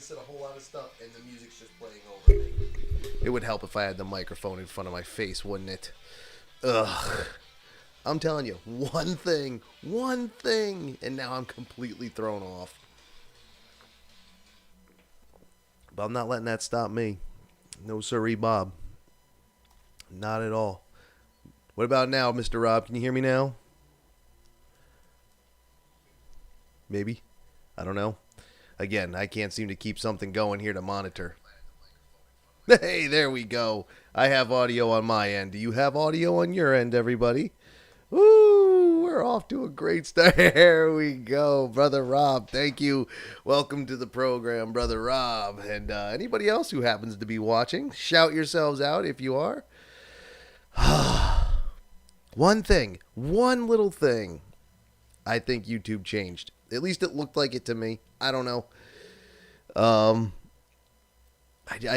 said a whole lot of stuff, and the music's just playing over me. It would help if I had the microphone in front of my face, wouldn't it? Ugh. I'm telling you, one thing, and now I'm completely thrown off. But I'm not letting that stop me. No sirree, Bob. Not at all. What about now, Mr. Rob? Can you hear me now? Maybe. I don't know. Again, I can't seem to keep something going here to monitor. Hey, there we go. I have audio on my end. Do you have audio on your end, everybody? Woo! We're off to a great start. There we go. Brother Rob, thank you. Welcome to the program, Brother Rob. And anybody else who happens to be watching, shout yourselves out if you are. One thing, one little thing, I think YouTube changed. At least it looked like it to me. I don't know. I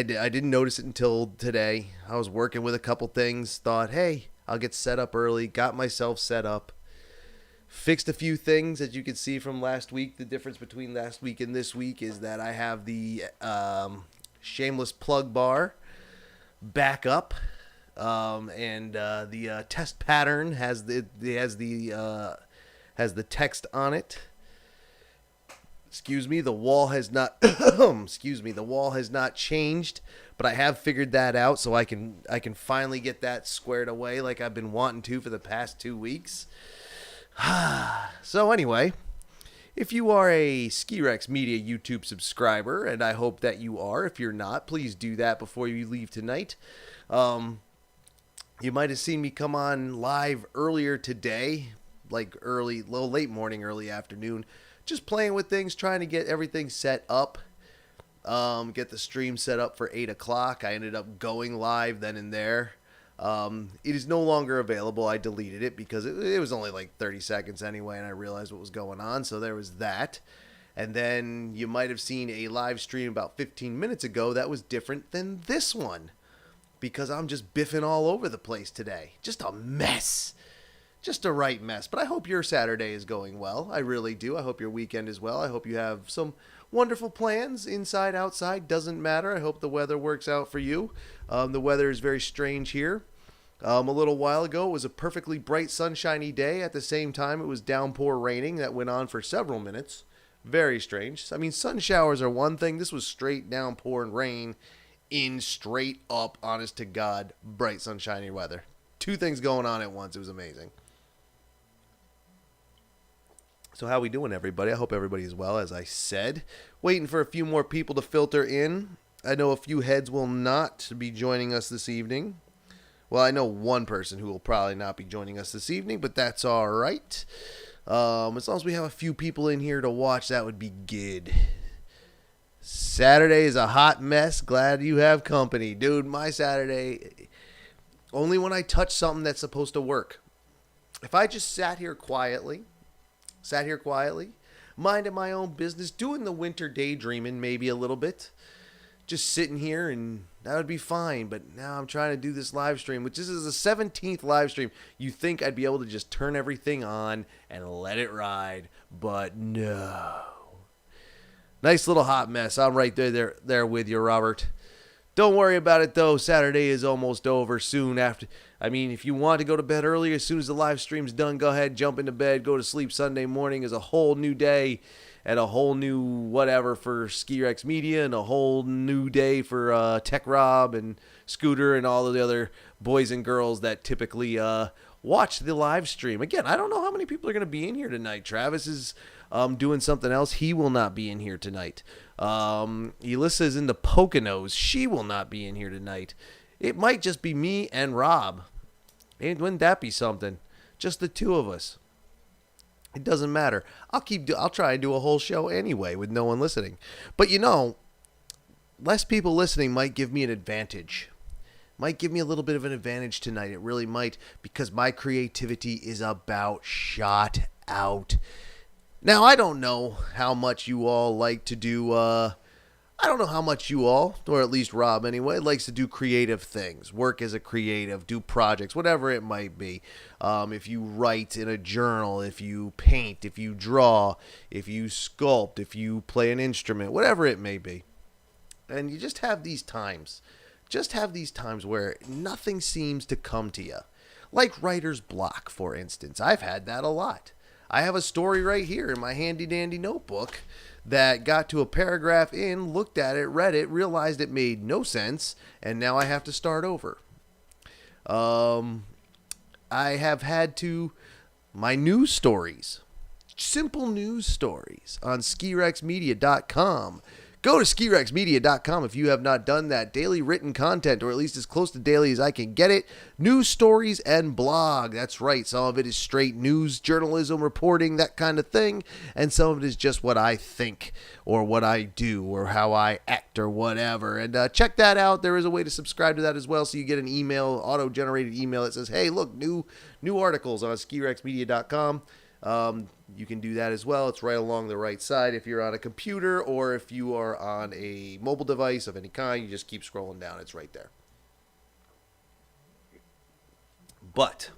didn't notice it until today. I was working with a couple things. Thought, hey, I'll get set up early. Got myself set up. Fixed a few things, as you can see from last week. The difference between last week and this week is that I have the shameless plug bar back up. And the test pattern has the text on it. Excuse me, the wall has not the wall has not changed, but I have figured that out, so I can finally get that squared away like I've been wanting to for the past 2 weeks. So anyway, if you are a Skirex Media YouTube subscriber, and I hope that you are, if you're not, please do that before you leave tonight. You might have seen me come on live earlier today, like late morning, early afternoon, just playing with things, trying to get everything set up, get the stream set up for 8 o'clock. I ended up going live then and there. It is no longer available. I deleted it because it was only like 30 seconds anyway, and I realized what was going on, so there was that. And then you might have seen a live stream about 15 minutes ago that was different than this one, because I'm just biffing all over the place today. Just a mess. Just a right mess. But I hope your Saturday is going well. I really do. I hope your weekend is well. I hope you have some wonderful plans, inside, outside. Doesn't matter. I hope the weather works out for you. The weather is very strange here. A little while ago, it was a perfectly bright, sunshiny day. At the same time, it was downpour raining that went on for several minutes. Very strange. I mean, sun showers are one thing. This was straight downpour and rain in straight up, honest to God, bright, sunshiny weather. Two things going on at once. It was amazing. So how we doing, everybody? I hope everybody is well, as I said. Waiting for a few more people to filter in. I know a few heads will not be joining us this evening. Well, I know one person who will probably not be joining us this evening, but that's all right. As long as we have a few people in here to watch, that would be good. Saturday is a hot mess. Glad you have company. Dude, my Saturday, only when I touch something that's supposed to work. If I just sat here quietly, minding my own business, doing the winter daydreaming maybe a little bit, just sitting here, and that would be fine. But now I'm trying to do this live stream, which this is the 17th live stream. You think I'd be able to just turn everything on and let it ride, but no. Nice little hot mess. I'm right there with you, Robert. Don't worry about it, though. Saturday is almost over soon after. I mean, if you want to go to bed early, as soon as the live stream's done, go ahead, jump into bed, go to sleep. Sunday morning is a whole new day and a whole new whatever for Skirex Media, and a whole new day for Tech Rob and Scooter and all of the other boys and girls that typically watch the live stream. Again, I don't know how many people are going to be in here tonight. Travis is doing something else. He will not be in here tonight. Elissa is in the Poconos. She will not be in here tonight. It might just be me and Rob. And wouldn't that be something? Just the two of us. It doesn't matter. I'll try and do a whole show anyway with no one listening. But you know, less people listening might give me an advantage. Might give me a little bit of an advantage tonight. It really might, because my creativity is about shot out. Now, I don't know how much you all like to do, I don't know how much you all, or at least Rob anyway, likes to do creative things, work as a creative, do projects, whatever it might be. If you write in a journal, if you paint, if you draw, if you sculpt, if you play an instrument, whatever it may be. And you just have these times. Just have these times where nothing seems to come to you. Like writer's block, for instance. I've had that a lot. I have a story right here in my handy dandy notebook that got to a paragraph in, looked at it, read it, realized it made no sense, and now I have to start over. I have had to, my news stories, simple news stories on skirexmedia.com. Go to skirexmedia.com if you have not done that. Daily written content, or at least as close to daily as I can get it. News stories and blog. That's right. Some of it is straight news, journalism, reporting, that kind of thing. And some of it is just what I think or what I do or how I act or whatever. And check that out. There is a way to subscribe to that as well. So you get an email, auto-generated email that says, hey, look, new articles on skirexmedia.com. You can do that as well. It's right along the right side if you're on a computer, or if you are on a mobile device of any kind, you just keep scrolling down. It's right there. But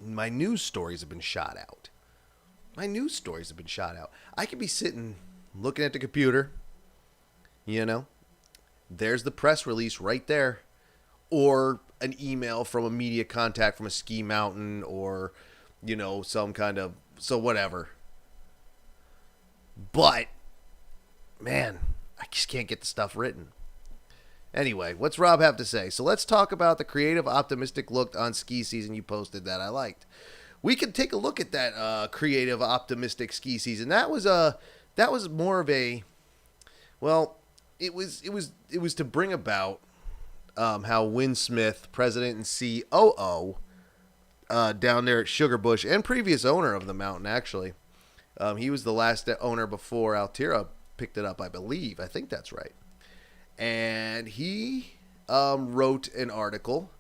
my news stories have been shot out. I could be sitting looking at the computer, there's the press release right there, or an email from a media contact from a ski mountain, or some kind of, so whatever. But, man, I just can't get the stuff written. Anyway, what's Rob have to say? So let's talk about the creative, optimistic look on ski season you posted that I liked. We could take a look at that creative, optimistic ski season. That was more of a, well, it was to bring about how Win Smith, president and COO, down there at Sugarbush, and previous owner of the mountain, actually. He was the last owner before Altira picked it up, I believe. I think that's right. And he wrote an article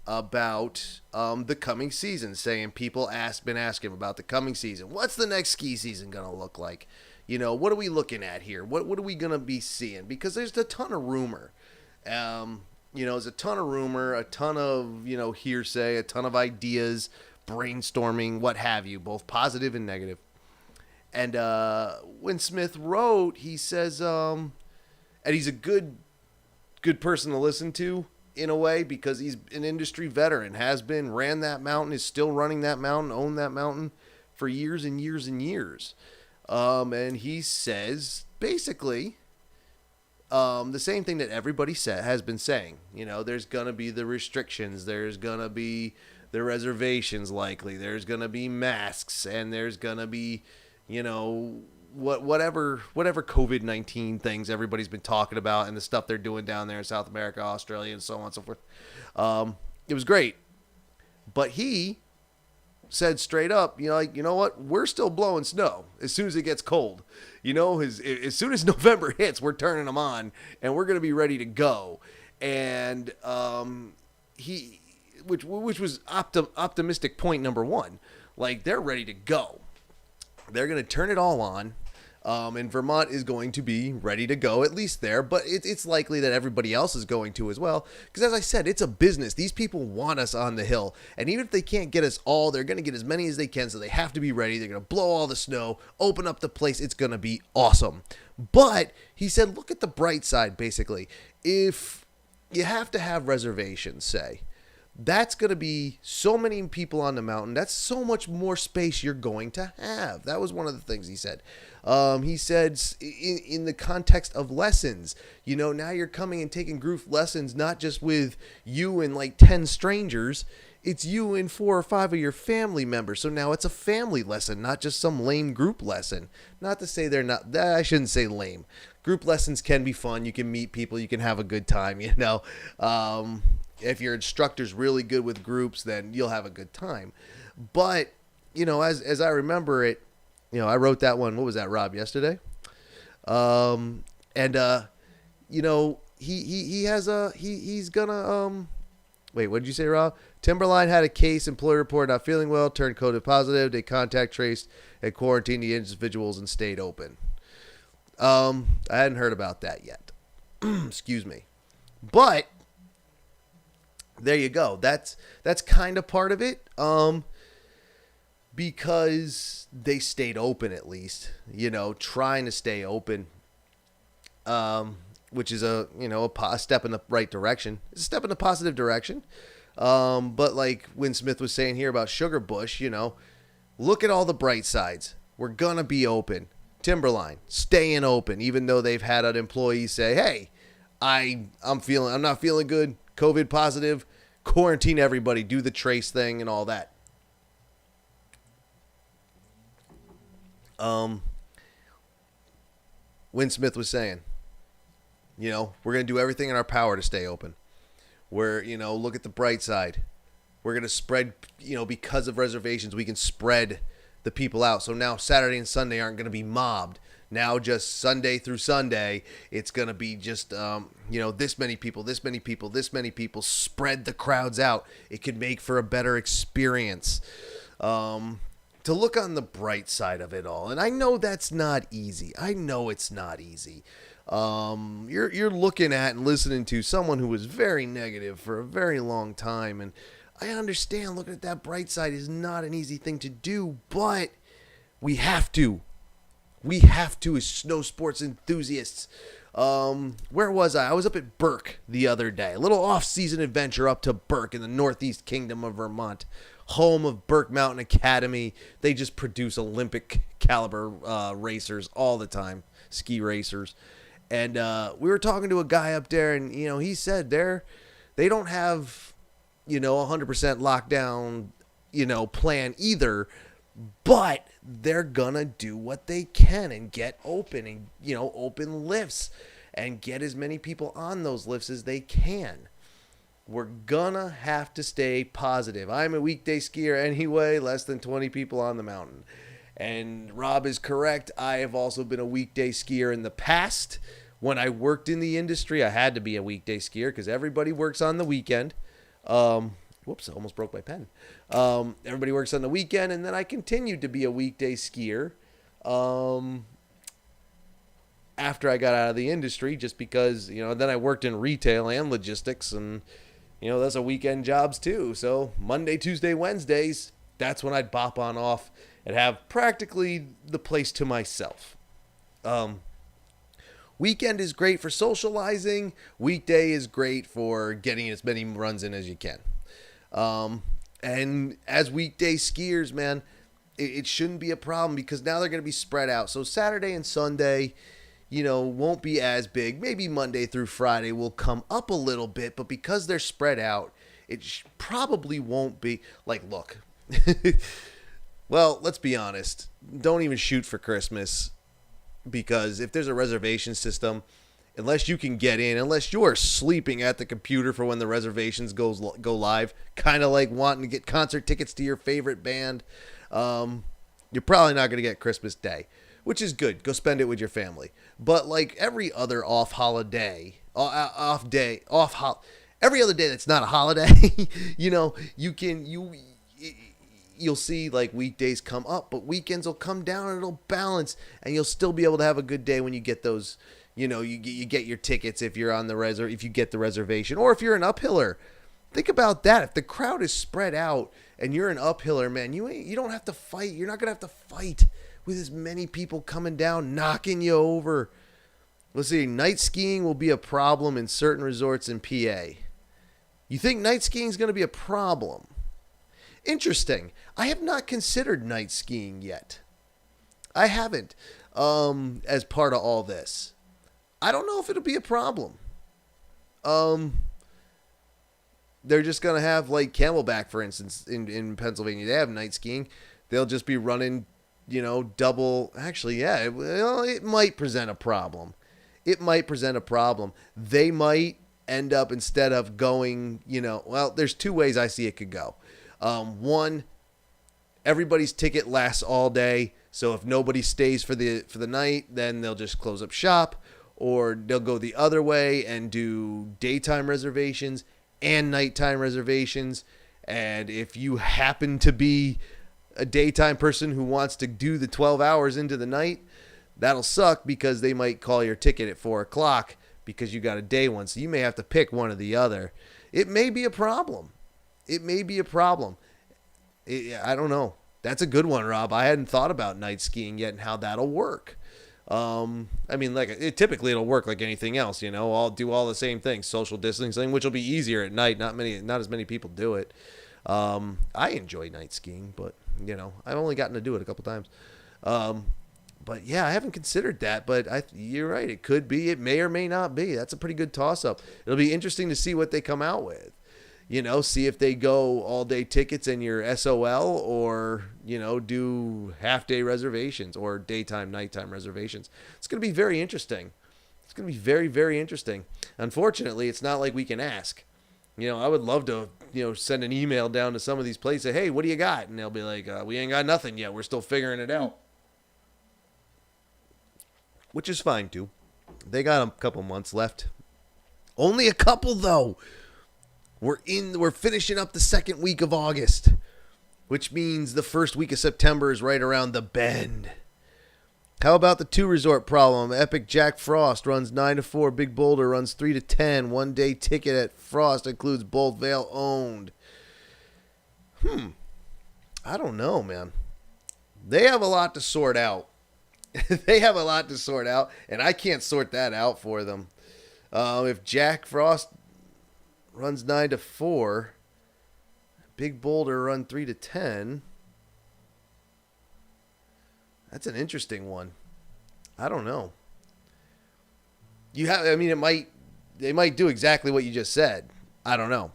about the coming season, saying people been asking about the coming season. What's the next ski season going to look like? What are we looking at here? What are we going to be seeing? Because there's a ton of rumor. There's a ton of rumor, a ton of, hearsay, a ton of ideas, brainstorming, what have you, both positive and negative. And when Smith wrote, he says, and he's a good person to listen to in a way, because he's an industry veteran, has been, ran that mountain, is still running that mountain, owned that mountain for years and years and years. And he says, basically, the same thing that everybody has been saying. There's going to be the restrictions. There's going to be the reservations likely. There's going to be masks. And there's going to be, whatever COVID-19 things everybody's been talking about, and the stuff they're doing down there in South America, Australia, and so on and so forth. It was great. But he said straight up, you know what? We're still blowing snow as soon as it gets cold. As soon as November hits, we're turning them on, and we're going to be ready to go. And which was optimistic point number one. Like, they're ready to go. They're going to turn it all on. And Vermont is going to be ready to go, at least there. But it's likely that everybody else is going to as well. Because as I said, it's a business. These people want us on the hill. And even if they can't get us all, they're going to get as many as they can. So they have to be ready. They're going to blow all the snow, open up the place. It's going to be awesome. But he said, look at the bright side, basically. If you have to have reservations, say, that's going to be so many people on the mountain. That's so much more space you're going to have. That was one of the things he said. He said in the context of lessons, now you're coming and taking group lessons, not just with you and like 10 strangers. It's you and 4 or 5 of your family members. So now it's a family lesson, not just some lame group lesson. Not to say they're not, I shouldn't say lame. Group lessons can be fun. You can meet people. You can have a good time, If your instructor's really good with groups, then you'll have a good time. But, as I remember it, I wrote that one. What was that, Rob, yesterday? He's gonna, wait, what did you say, Rob? Timberline had a case, employee report not feeling well, turned COVID positive. They contact traced and quarantined the individuals and stayed open. I hadn't heard about that yet. Excuse me. But there you go. That's kind of part of it. Because they stayed open, at least, trying to stay open. which is a step in the right direction. It's a step in the positive direction. But like Win Smith was saying here about Sugar Bush, look at all the bright sides. We're gonna be open. Timberline staying open, even though they've had an employee say, "Hey, I'm not feeling good. COVID positive. Quarantine everybody. Do the trace thing and all that." Win Smith was saying, we're going to do everything in our power to stay open. We're, look at the bright side. We're going to spread, because of reservations, we can spread the people out. So now Saturday and Sunday aren't going to be mobbed. Now just Sunday through Sunday, it's going to be just, this many people, this many people, this many people. Spread the crowds out. It could make for a better experience. To look on the bright side of it all. And I know that's not easy. I know it's not easy. You're looking at and listening to someone who was very negative for a very long time. And I understand looking at that bright side is not an easy thing to do, but we have to. We have to as snow sports enthusiasts. Where was I? I was up at Burke the other day. A little off-season adventure up to Burke in the Northeast Kingdom of Vermont. Home of Burke Mountain Academy. They just produce Olympic caliber racers all the time, ski racers. And we were talking to a guy up there, and he said they don't have 100% lockdown plan either, but they're gonna do what they can and get open and open lifts and get as many people on those lifts as they can. We're gonna have to stay positive. I'm a weekday skier anyway, less than 20 people on the mountain. And Rob is correct. I have also been a weekday skier in the past. When I worked in the industry, I had to be a weekday skier because everybody works on the weekend. Whoops, I almost broke my pen. Everybody works on the weekend, and then I continued to be a weekday skier after I got out of the industry just because, then I worked in retail and logistics, and that's a weekend jobs too. So Monday, Tuesday, Wednesdays, that's when I'd bop on off and have practically the place to myself. Weekend is great for socializing. Weekday is great for getting as many runs in as you can. And as weekday skiers, man, it shouldn't be a problem because now they're going to be spread out. So Saturday and Sunday, won't be as big. Maybe Monday through Friday will come up a little bit, but because they're spread out, it probably won't be look. Well, let's be honest. Don't even shoot for Christmas because if there's a reservation system, unless you can get in, unless you're sleeping at the computer for when the reservations go live, kind of like wanting to get concert tickets to your favorite band, you're probably not going to get Christmas Day. Which is good. Go spend it with your family. But like every other every other day that's not a holiday, you'll see like weekdays come up, but weekends will come down and it'll balance, and you'll still be able to have a good day when you get those. You get your tickets if you're on if you get the reservation, or if you're an uphiller. Think about that. If the crowd is spread out and you're an uphiller, man, you don't have to fight. You're not gonna have to fight with as many people coming down, knocking you over. Let's see, night skiing will be a problem in certain resorts in PA. You think night skiing is going to be a problem? Interesting. I have not considered night skiing yet. I haven't, as part of all this. I don't know if it'll be a problem. They're just going to have, like, Camelback, for instance, in Pennsylvania. They have night skiing. They'll just be running double. Actually, yeah, it might present a problem. They might end up, instead of going, there's two ways I see it could go. One, everybody's ticket lasts all day. So if nobody stays for the night, then they'll just close up shop, or they'll go the other way and do daytime reservations and nighttime reservations. And if you happen to be a daytime person who wants to do the 12 hours into the night, that'll suck because they might call your ticket at 4:00 because you got a day one. So you may have to pick one or the other. It may be a problem. I don't know. That's a good one, Rob. I hadn't thought about night skiing yet and how that'll work. I mean, typically it'll work like anything else, I'll do all the same things, social distancing, which will be easier at night. Not as many people do it. I enjoy night skiing, but I've only gotten to do it a couple times. But yeah, I haven't considered that, but you're right. It could be, it may or may not be. That's a pretty good toss up. It'll be interesting to see what they come out with. See if they go all-day tickets and your SOL, or, do half-day reservations or daytime, nighttime reservations. It's going to be very interesting. It's going to be very, very interesting. Unfortunately, it's not like we can ask. I would love to, send an email down to some of these places, hey, what do you got? And they'll be like, we ain't got nothing yet. We're still figuring it out. Which is fine, too. They got a couple months left. Only a couple, though. We're finishing up the second week of August, which means the first week of September is right around the bend. How about the 2 resort problem? Epic Jack Frost runs 9 to 4. Big Boulder runs 3 to 10. 1 day ticket at Frost includes both Vail owned. I don't know, man. They have a lot to sort out. And I can't sort that out for them. If Jack Frost runs 9 to 4, Big Boulder run 3 to 10. That's an interesting one. I don't know. They might do exactly what you just said. I don't know.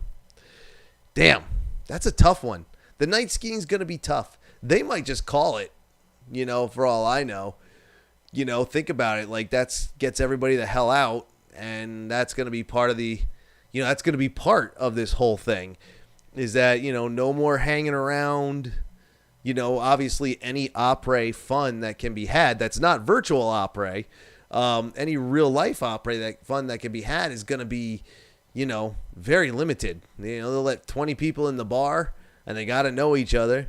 Damn, that's a tough one. The night skiing's going to be tough. They might just call it, for all I know. Think about it. Like, gets everybody the hell out, and that's going to be part of that's going to be part of this whole thing, is that, no more hanging around. Obviously any opera fun that can be had that's not virtual opera, any real life opera fun that can be had is going to be, very limited. They'll let 20 people in the bar and they got to know each other.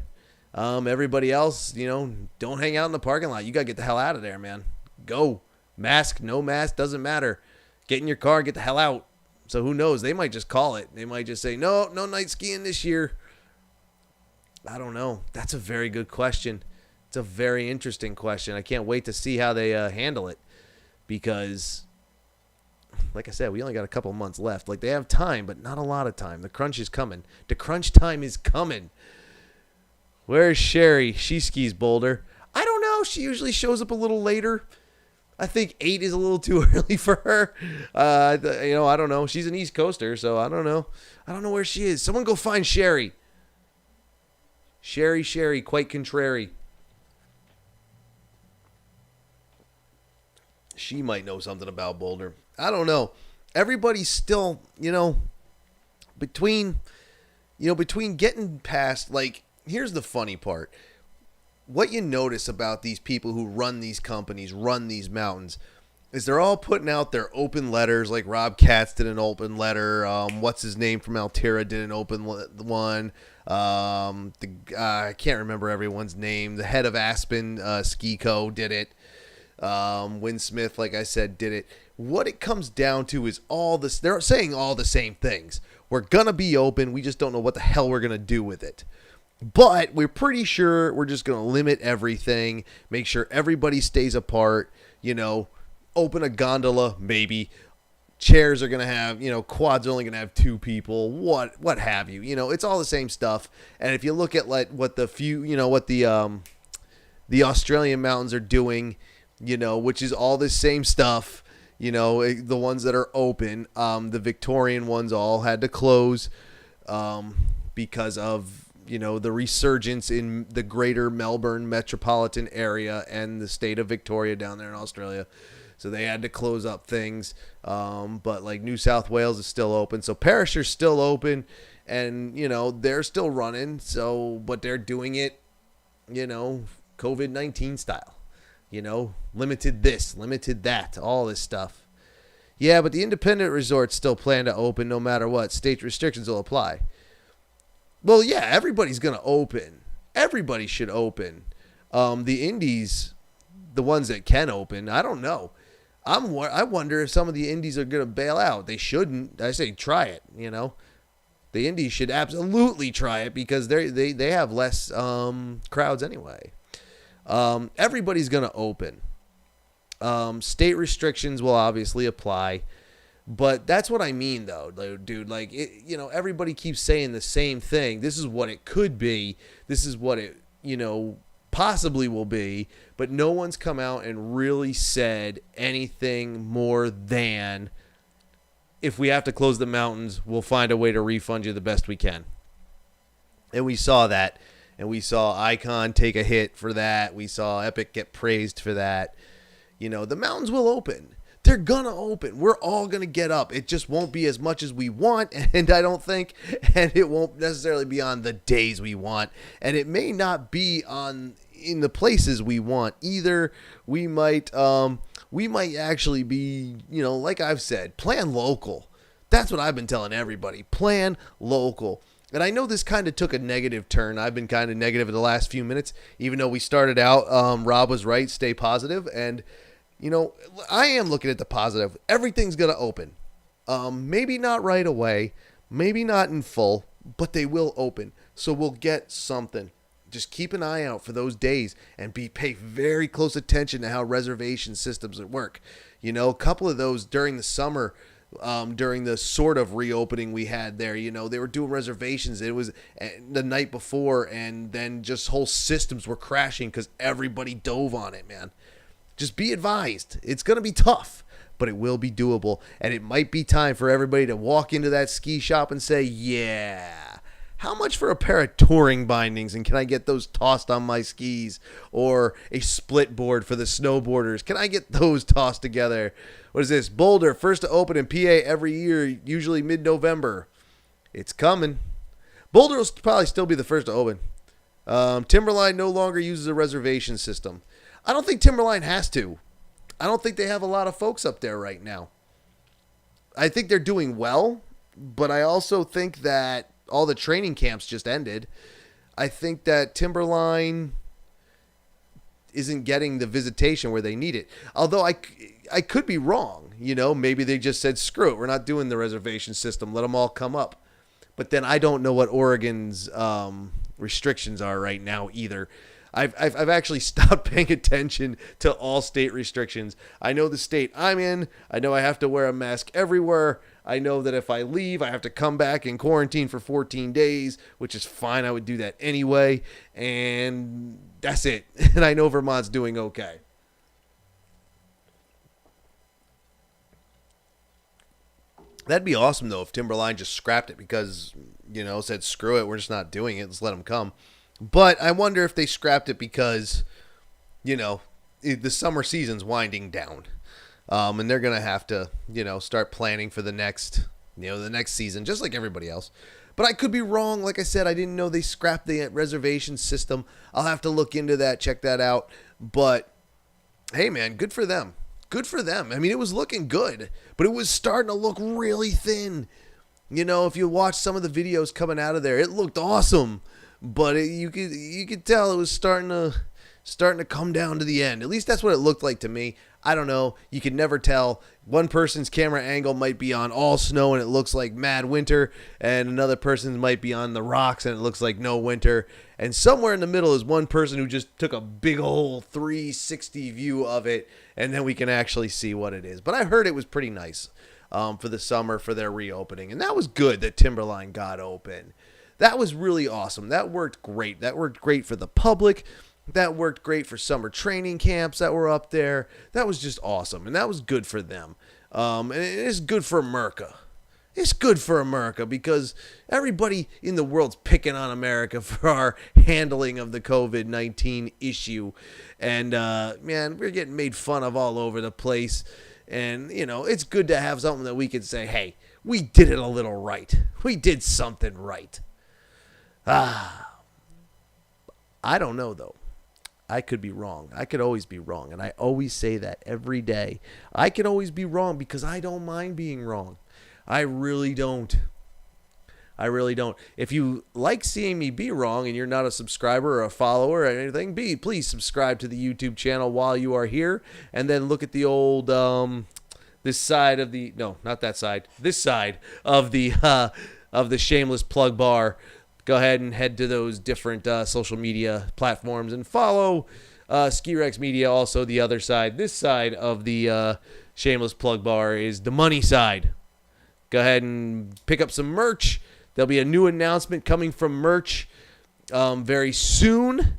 Everybody else, don't hang out in the parking lot. You got to get the hell out of there, man. Go. Mask, no mask, doesn't matter. Get in your car, get the hell out. So who knows? They might just call it. They might just say, no night skiing this year. I don't know. That's a very good question. It's a very interesting question. I can't wait to see how they handle it, because, like I said, we only got a couple months left. Like, they have time, but not a lot of time. The crunch is coming. The crunch time is coming. Where's Sherry? She skis Boulder. I don't know. She usually shows up a little later. I think 8 is a little too early for her. I don't know. She's an East Coaster, so I don't know. I don't know where she is. Someone go find Sherry. Sherry, quite contrary. She might know something about Boulder. I don't know. Everybody's still, between getting past, like, here's the funny part. What you notice about these people who run these companies, run these mountains, is they're all putting out their open letters. Like Rob Katz did an open letter. What's his name from Altera did an open one. I can't remember everyone's name. The head of Aspen Ski Co. did it. Win Smith, like I said, did it. What it comes down to is all this. They're saying all the same things. We're going to be open. We just don't know what the hell we're going to do with it. But we're pretty sure we're just going to limit everything. Make sure everybody stays apart. Open a gondola, maybe. Chairs are going to have, quads are only going to have 2 people. What have you? It's all the same stuff. And if you look at what the Australian mountains are doing, which is all the same stuff, the ones that are open, the Victorian ones all had to close because of, the resurgence in the greater Melbourne metropolitan area and the state of Victoria down there in Australia. So they had to close up things. But like New South Wales is still open. So Perisher's still open, and, they're still running. So, but they're doing it, COVID-19 style, limited this, limited that, all this stuff. Yeah, but the independent resorts still plan to open no matter what. State restrictions will apply. Well, yeah, everybody's going to open. Everybody should open. The indies, the ones that can open, I don't know. I wonder if some of the indies are going to bail out. They shouldn't. I say try it, The indies should absolutely try it because they have less crowds anyway. Everybody's going to open. State restrictions will obviously apply. But that's what I mean, though, dude. Like, everybody keeps saying the same thing. This is what it could be. This is what it, possibly will be. But no one's come out and really said anything more than, if we have to close the mountains, we'll find a way to refund you the best we can. And we saw that. And we saw Icon take a hit for that. We saw Epic get praised for that. The mountains will open. They're going to open. We're all going to get up. It just won't be as much as we want, and I don't think, and it won't necessarily be on the days we want, and it may not be in the places we want either. We might actually be, like I've said, plan local. That's what I've been telling everybody. Plan local. And I know this kind of took a negative turn. I've been kind of negative in the last few minutes, even though we started out, Rob was right, stay positive, and I am looking at the positive. Everything's going to open. Maybe not right away. Maybe not in full. But they will open. So we'll get something. Just keep an eye out for those days. And pay very close attention to how reservation systems work. A couple of those during the summer, during the sort of reopening we had there, they were doing reservations. It was the night before. And then just whole systems were crashing because everybody dove on it, man. Just be advised. It's going to be tough, but it will be doable. And it might be time for everybody to walk into that ski shop and say, yeah, how much for a pair of touring bindings? And can I get those tossed on my skis? Or a split board for the snowboarders? Can I get those tossed together? What is this? Boulder, first to open in PA every year, usually mid-November. It's coming. Boulder will probably still be the first to open. Timberline no longer uses a reservation system. I don't think Timberline has to. I don't think they have a lot of folks up there right now. I think they're doing well, but I also think that all the training camps just ended. I think that Timberline isn't getting the visitation where they need it. Although I could be wrong. Maybe they just said, screw it, we're not doing the reservation system. Let them all come up. But then I don't know what Oregon's restrictions are right now either. I've actually stopped paying attention to all state restrictions. I know the state I'm in. I know I have to wear a mask everywhere. I know that if I leave, I have to come back and quarantine for 14 days, which is fine. I would do that anyway. And that's it. And I know Vermont's doing okay. That'd be awesome, though, if Timberline just scrapped it because, said, screw it, we're just not doing it. Let's let them come. But I wonder if they scrapped it because, the summer season's winding down. And they're going to have to, start planning for the next season, just like everybody else. But I could be wrong. Like I said, I didn't know they scrapped the reservation system. I'll have to look into that, check that out. But, hey, man, good for them. Good for them. I mean, it was looking good, but it was starting to look really thin. If you watch some of the videos coming out of there, it looked awesome. But you could tell it was starting to come down to the end. At least that's what it looked like to me. I don't know. You can never tell. One person's camera angle might be on all snow and it looks like mad winter, and another person might be on the rocks and it looks like no winter. And somewhere in the middle is one person who just took a big old 360 view of it, and then we can actually see what it is. But I heard it was pretty nice for the summer for their reopening, and that was good that Timberline got open. That was really awesome. That worked great. That worked great for the public. That worked great for summer training camps that were up there. That was just awesome, and that was good for them. And it is good for America. It's good for America because everybody in the world's picking on America for our handling of the COVID-19 issue. And, man, we're getting made fun of all over the place. And, it's good to have something that we can say, hey, we did it a little right. We did something right. I don't know, though. I could be wrong. I could always be wrong. And I always say that every day. I could always be wrong because I don't mind being wrong. I really don't. I really don't. If you like seeing me be wrong and you're not a subscriber or a follower or anything, please subscribe to the YouTube channel while you are here. And then look at the old, this side of the, no, not that side. This side of the shameless plug bar. Go ahead and head to those different social media platforms and follow Ski Rex Media, also the other side. This side of the shameless plug bar is the money side. Go ahead and pick up some merch. There'll be a new announcement coming from merch very soon.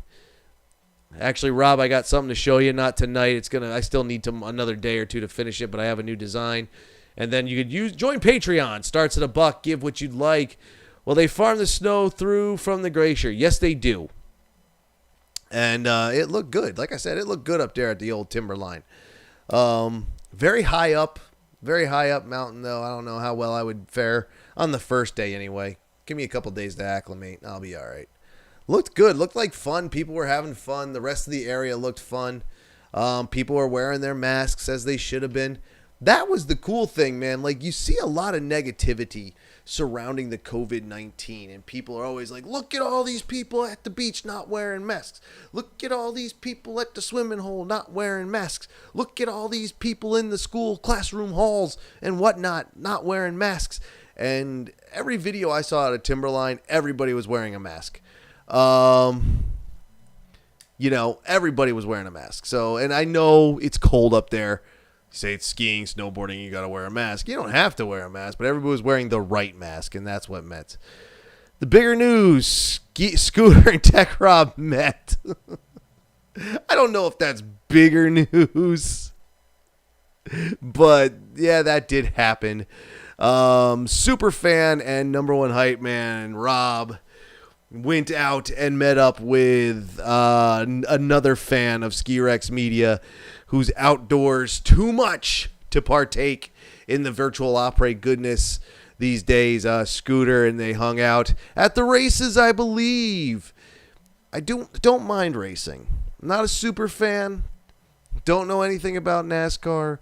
Actually, Rob, I got something to show you. Not tonight. I still need another day or two to finish it, but I have a new design. And then you could join Patreon. Starts at $1. Give what you'd like. Well, they farm the snow through from the glacier. Yes, they do. And it looked good. Like I said, it looked good up there at the old timberline. Very high up mountain, though. I don't know how well I would fare on the first day anyway. Give me a couple days to acclimate. I'll be all right. Looked good. Looked like fun. People were having fun. The rest of the area looked fun. People were wearing their masks as they should have been. That was the cool thing, man. Like, you see a lot of negativity surrounding the COVID-19, and people are always like, look at all these people at the beach not wearing masks. Look at all these people at the swimming hole not wearing masks. Look at all these people in the school classroom halls and whatnot not wearing masks. And every video I saw out of Timberline, everybody was wearing a mask. Everybody was wearing a mask. So, and I know it's cold up there. Say it's skiing, snowboarding, you got to wear a mask. You don't have to wear a mask, but everybody was wearing the right mask, and that's what meant. The bigger news, Scooter and Tech Rob met. I don't know if that's bigger news, but yeah, that did happen. Super fan and number one hype man, Rob, went out and met up with another fan of Ski Rex Media who's outdoors too much to partake in the virtual opera goodness these days, Scooter, and they hung out at the races, I believe. I don't mind racing. I'm not a super fan. Don't know anything about NASCAR.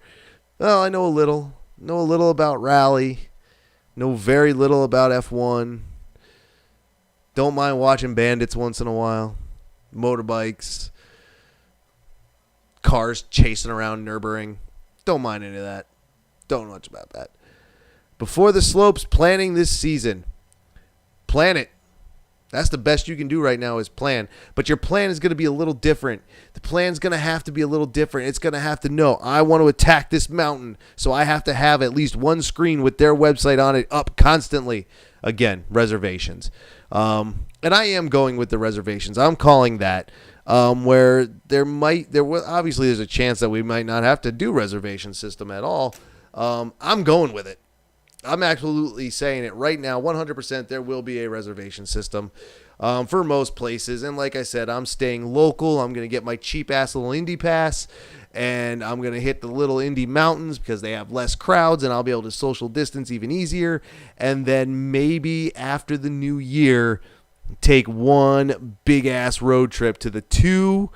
Well, I know a little. Know a little about rally. Know very little about F1. Don't mind watching bandits once in a while. Motorbikes. Cars chasing around Nürburgring. Don't mind any of that. Don't know much about that. Before the slopes, planning this season. Plan it. That's the best you can do right now is plan. But your plan is going to be a little different. The plan's going to have to be a little different. It's going to have to know, I want to attack this mountain, so I have to have at least one screen with their website on it up constantly. Again, reservations. And I am going with the reservations. I'm calling that. Where obviously there's a chance that we might not have to do reservation system at all. I'm going with it. I'm absolutely saying it right now, 100% there will be a reservation system for most places. And like I said, I'm staying local. I'm going to get my cheap-ass little Indy pass, and I'm going to hit the little Indy mountains because they have less crowds, and I'll be able to social distance even easier. And then maybe after the new year, take one big-ass road trip to the two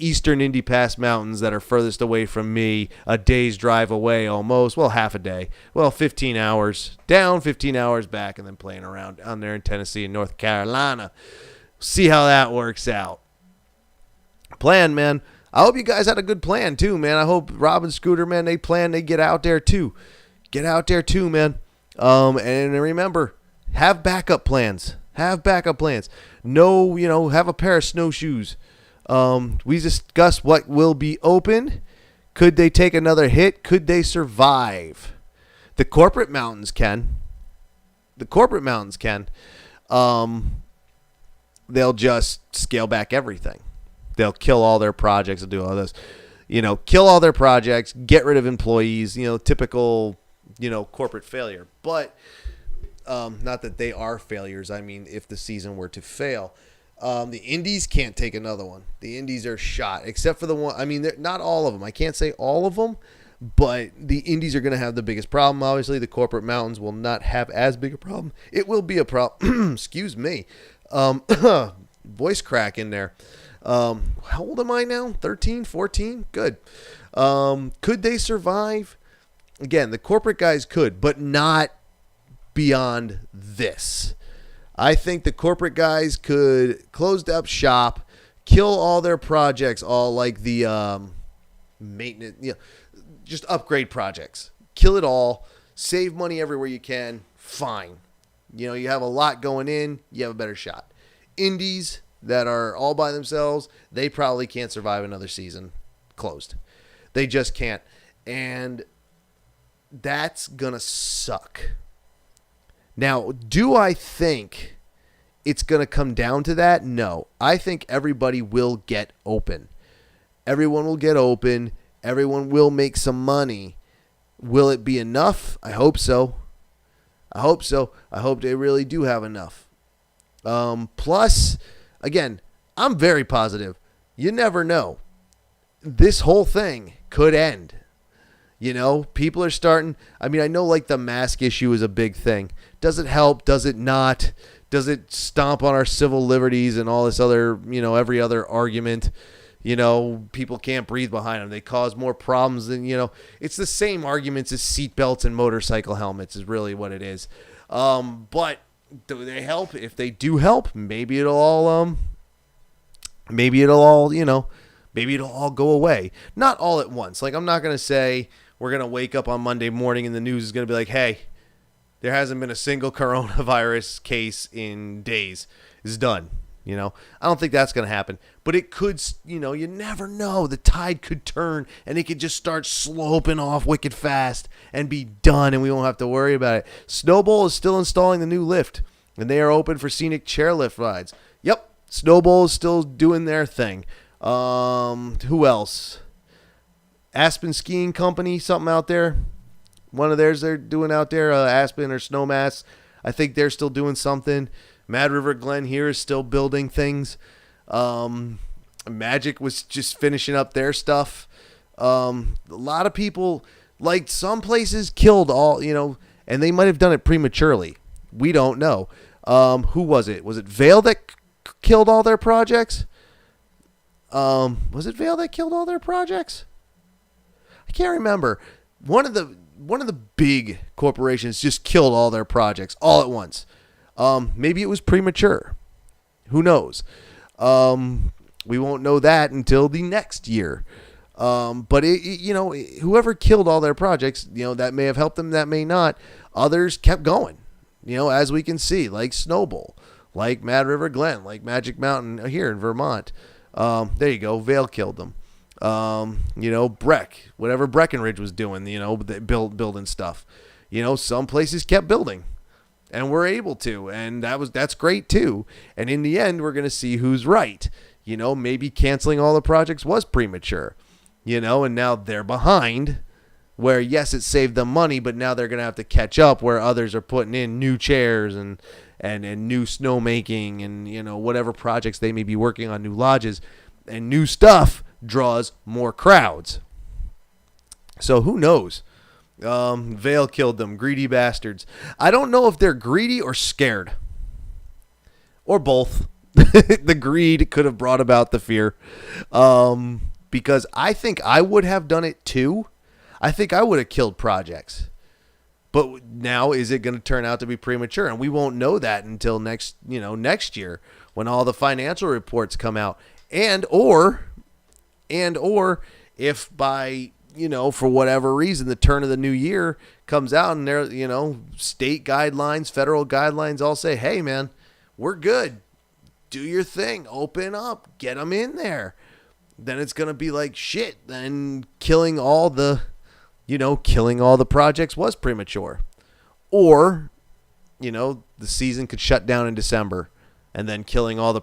eastern Indy Pass mountains that are furthest away from me, a day's drive away almost, well, half a day. Well, 15 hours down, 15 hours back, and then playing around down there in Tennessee and North Carolina. See how that works out. Plan, man. I hope you guys had a good plan, too, man. I hope Rob and Scooter, man, they get out there, too. Get out there, too, man. And remember, have backup plans. Have backup plans. No, have a pair of snowshoes. We discussed what will be open. Could they take another hit? Could they survive? The corporate mountains can. They'll just scale back everything. They'll kill all their projects and do all this. Kill all their projects, get rid of employees, typical, corporate failure. But not that they are failures. I mean, if the season were to fail. The Indies can't take another one. The Indies are shot, except for the one. I mean, not all of them. I can't say all of them, but the Indies are going to have the biggest problem. Obviously, the corporate mountains will not have as big a problem. It will be a problem. Excuse me. Voice crack in there. How old am I now? 13, 14? Good. Could they survive? Again, the corporate guys could, but not beyond this. I think the corporate guys could close up shop, kill all their projects, all like the maintenance, just upgrade projects. Kill it all. Save money everywhere you can. Fine. You have a lot going in. You have a better shot. Indies, that are all by themselves, they probably can't survive another season closed. They just can't. And that's going to suck. Now, do I think it's going to come down to that? No. I think everybody will get open. Everyone will get open. Everyone will make some money. Will it be enough? I hope so. I hope so. I hope they really do have enough. Plus, again, I'm very positive. You never know. This whole thing could end. You know, people are starting. I mean, I know like the mask issue is a big thing. Does it help? Does it not? Does it stomp on our civil liberties and all this other, every other argument? People can't breathe behind them. They cause more problems than, it's the same arguments as seatbelts and motorcycle helmets is really what it is. But do they help? If they do help, maybe it'll all go away. Not all at once. Like, I'm not going to say we're going to wake up on Monday morning and the news is going to be like, hey, there hasn't been a single coronavirus case in days. It's done. I don't think that's going to happen. But it could, you never know. The tide could turn and it could just start sloping off wicked fast and be done, and we won't have to worry about it. Snowball is still installing the new lift, and they are open for scenic chairlift rides. Yep, Snowball is still doing their thing. Who else? Aspen Skiing Company, something out there. One of theirs they're doing out there, Aspen or Snowmass. I think they're still doing something. Mad River Glen here is still building things. Magic was just finishing up their stuff. A lot of people, like some places, killed all, and they might have done it prematurely. We don't know. Who was it? Was it Vail that killed all their projects? Was it Vail that killed all their projects? I can't remember. One of the big corporations just killed all their projects all at once. Maybe it was premature. Who knows? We won't know that until the next year. But whoever killed all their projects, that may have helped them, that may not. Others kept going, as we can see, like Snowball, like Mad River Glen, like Magic Mountain here in Vermont. There you go. Vail killed them. Breck, whatever Breckenridge was doing, building stuff. Some places kept building. And we're able to, and that's great too. And in the end, we're going to see who's right. Maybe canceling all the projects was premature. And now they're behind. Where yes, it saved them money, but now they're going to have to catch up. Where others are putting in new chairs and new snowmaking and whatever projects they may be working on, new lodges, and new stuff draws more crowds. So who knows? Vail killed them, greedy bastards. I don't know if they're greedy or scared. Or both. The greed could have brought about the fear. Because I think I would have done it too. I think I would have killed projects. But now is it going to turn out to be premature? And we won't know that until next year when all the financial reports come out. And or if by for whatever reason, the turn of the new year comes out and there, state guidelines, federal guidelines all say, hey, man, we're good. Do your thing. Open up. Get them in there. Then it's going to be like shit. Then killing all the projects was premature. Or, the season could shut down in December. And then killing all the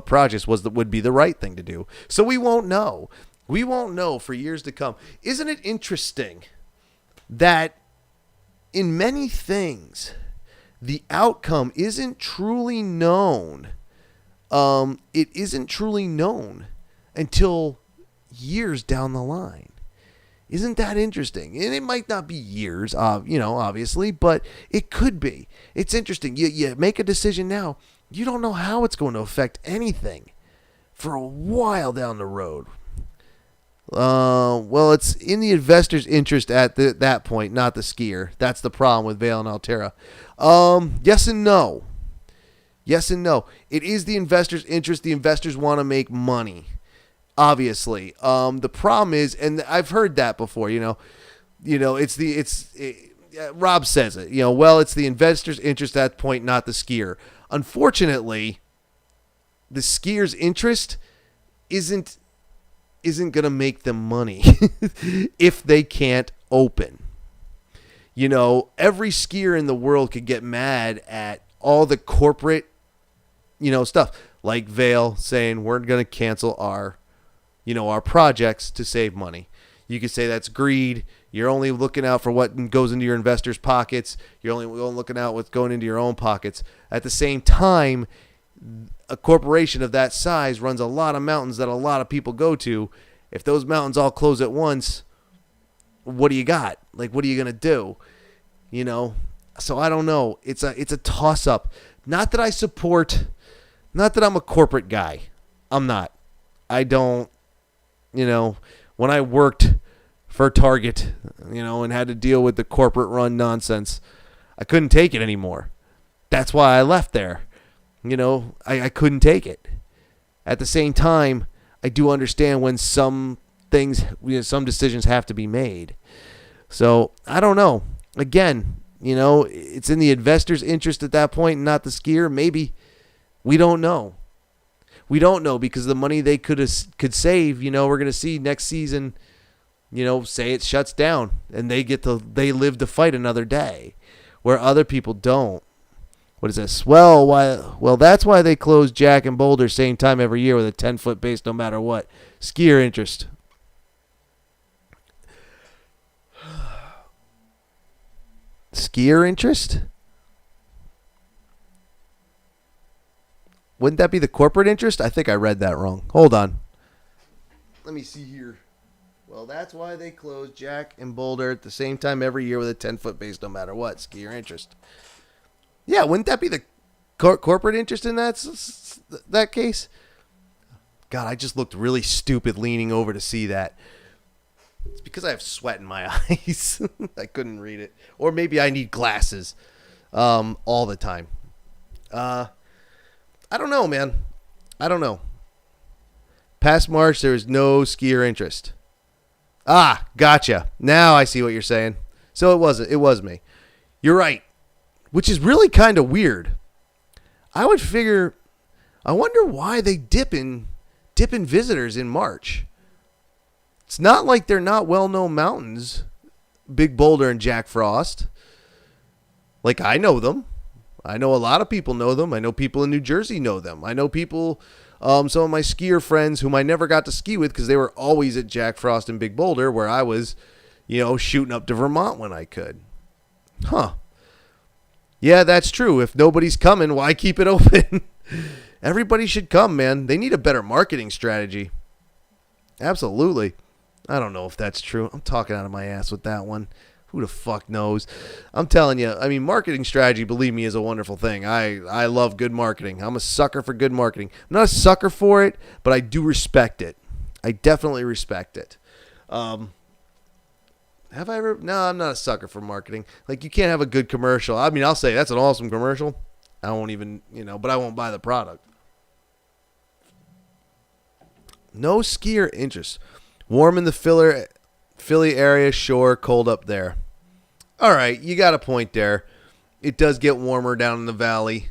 projects would be the right thing to do. So we won't know. We won't know for years to come. Isn't it interesting that in many things, the outcome isn't truly known? It isn't truly known until years down the line. Isn't that interesting? And it might not be years, obviously, but it could be. It's interesting. You make a decision now. You don't know how it's going to affect anything for a while down the road. Well, it's in the investor's interest at that point, not the skier. That's the problem with Vail and Altera. Yes and no. Yes and no. It is the investor's interest. The investors want to make money, obviously. The problem is, and I've heard that before. Rob says it. Well, it's the investor's interest at that point, not the skier. Unfortunately, the skiers' interest isn't going to make them money if they can't open. You know, every skier in the world could get mad at all the corporate, stuff like Vail saying we're going to cancel our projects to save money. You could say that's greed. You're only looking out for what goes into your investors' pockets. You're only looking out what's going into your own pockets. At the same time, a corporation of that size runs a lot of mountains that a lot of people go to. If those mountains all close at once, what do you got? Like, what are you going to do? So I don't know. It's a toss-up. Not that I'm a corporate guy. I'm not. I don't, when I worked for Target, and had to deal with the corporate run nonsense, I couldn't take it anymore. That's why I left there. I couldn't take it. At the same time, I do understand when some things, some decisions have to be made. So I don't know. Again, it's in the investor's interest at that point, not the skier. Maybe. We don't know. We don't know because the money they could save, we're going to see next season, say it shuts down and they live to fight another day where other people don't. What is this? Well, that's why they close Jack and Boulder same time every year with a 10-foot base no matter what. Skier interest. Skier interest? Wouldn't that be the corporate interest? I think I read that wrong. Hold on. Let me see here. Well, that's why they close Jack and Boulder at the same time every year with a 10-foot base no matter what. Skier interest. Yeah, wouldn't that be the corporate interest in that case? God, I just looked really stupid leaning over to see that. It's because I have sweat in my eyes. I couldn't read it. Or maybe I need glasses all the time. I don't know, man. I don't know. Past March, there was no skier interest. Ah, gotcha. Now I see what you're saying. So it was me. You're right. Which is really kind of weird. I wonder why they dip in visitors in March. It's not like they're not well-known mountains, Big Boulder and Jack Frost. Like, I know them. I know a lot of people know them. I know people in New Jersey know them. I know people, some of my skier friends whom I never got to ski with because they were always at Jack Frost and Big Boulder where I was, shooting up to Vermont when I could. Huh. Yeah, that's true. If nobody's coming, why keep it open? Everybody should come, man. They need a better marketing strategy. Absolutely. I don't know if that's true. I'm talking out of my ass with that one. Who the fuck knows? I'm telling you, marketing strategy, believe me, is a wonderful thing. I love good marketing. I'm a sucker for good marketing. I'm not a sucker for it, but I do respect it. I definitely respect it. Have I ever? No, I'm not a sucker for marketing. Like, you can't have a good commercial. I'll say that's an awesome commercial. I won't even, but I won't buy the product. No skier interest. Warm in the Philly area, sure. Cold up there. All right, you got a point there. It does get warmer down in the valley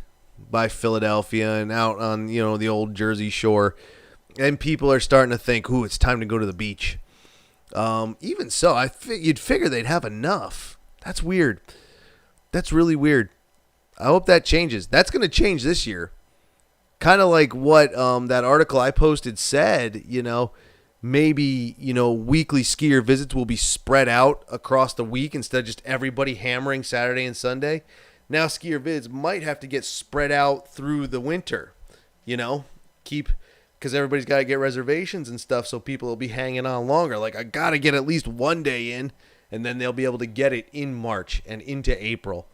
by Philadelphia and out on, the old Jersey shore. And people are starting to think, ooh, it's time to go to the beach. Even so, you'd figure they'd have enough. That's weird. That's really weird. I hope that changes. That's going to change this year. Kind of like what that article I posted said, maybe, weekly skier visits will be spread out across the week instead of just everybody hammering Saturday and Sunday. Now skier visits might have to get spread out through the winter, because everybody's got to get reservations and stuff, so people will be hanging on longer. Like, I got to get at least one day in, and then they'll be able to get it in March and into April.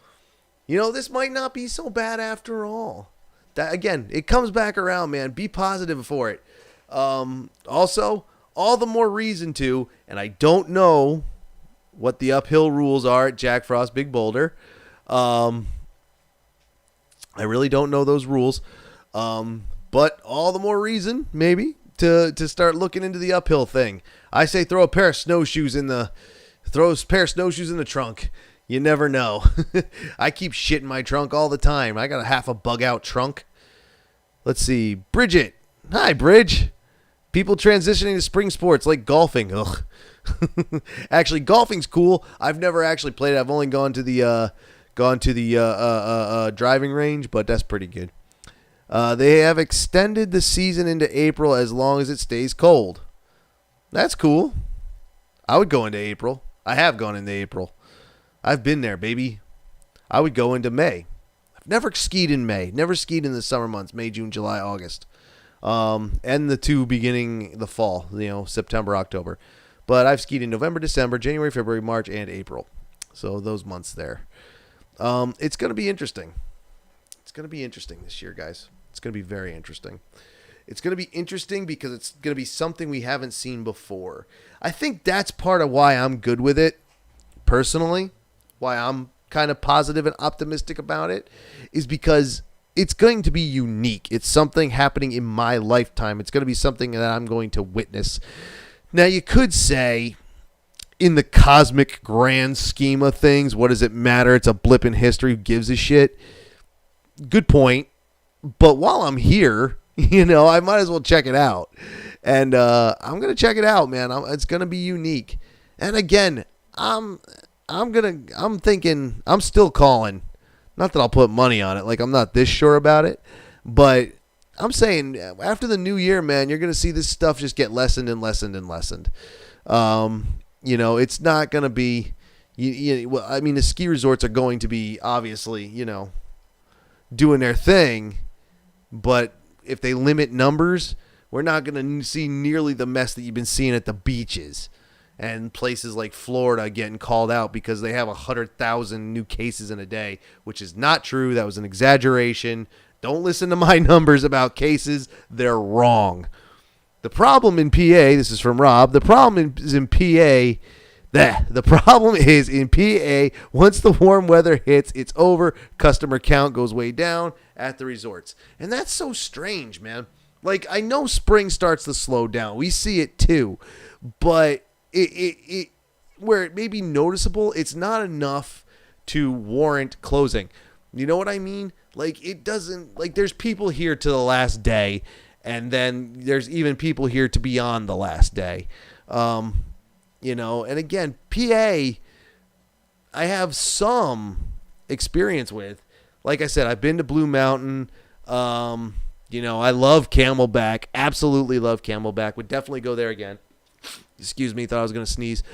This might not be so bad after all. That, again, it comes back around, man. Be positive for it. Also, all the more reason to, and I don't know what the uphill rules are at Jack Frost Big Boulder. I really don't know those rules. But all the more reason, maybe, to start looking into the uphill thing. I say throw a pair of snowshoes in the trunk. You never know. I keep shit in my trunk all the time. I got a half a bug out trunk. Let's see. Bridget. Hi, Bridge. People transitioning to spring sports like golfing. Ugh. Actually, golfing's cool. I've never actually played it. I've only gone to the driving range, but that's pretty good. They have extended the season into April as long as it stays cold. That's cool. I would go into April. I have gone into April. I've been there, baby. I would go into May. I've never skied in May. Never skied in the summer months, May, June, July, August. And the two beginning the fall, September, October. But I've skied in November, December, January, February, March, and April. So those months there. It's going to be interesting. It's going to be interesting this year, guys. It's going to be very interesting. It's going to be interesting because it's going to be something we haven't seen before. I think that's part of why I'm good with it, personally, why I'm kind of positive and optimistic about it, is because it's going to be unique. It's something happening in my lifetime. It's going to be something that I'm going to witness. Now, you could say, in the cosmic grand scheme of things, what does it matter? It's a blip in history. Who gives a shit? Good point. But while I'm here, I might as well check it out. And I'm going to check it out, man. It's going to be unique. And again, I'm thinking, I'm still calling. Not that I'll put money on it. Like, I'm not this sure about it. But I'm saying, after the new year, man, you're going to see this stuff just get lessened and lessened and lessened. It's not going to be, the ski resorts are going to be, obviously, doing their thing. But if they limit numbers, we're not going to see nearly the mess that you've been seeing at the beaches and places like Florida getting called out because they have 100,000 new cases in a day, which is not true. That was an exaggeration. Don't listen to my numbers about cases. They're wrong. The problem in PA, this is from Rob, the problem is in PA, once the warm weather hits, it's over. Customer count goes way down at the resorts. And that's so strange, man. Like, I know spring starts to slow down. We see it too. But it where it may be noticeable, it's not enough to warrant closing. You know what I mean? Like, it doesn't, like, there's people here to the last day, and then there's even people here to beyond the last day. And again, PA, I have some experience with. Like I said, I've been to Blue Mountain. I love Camelback. Absolutely love Camelback. Would definitely go there again. Excuse me, thought I was going to sneeze.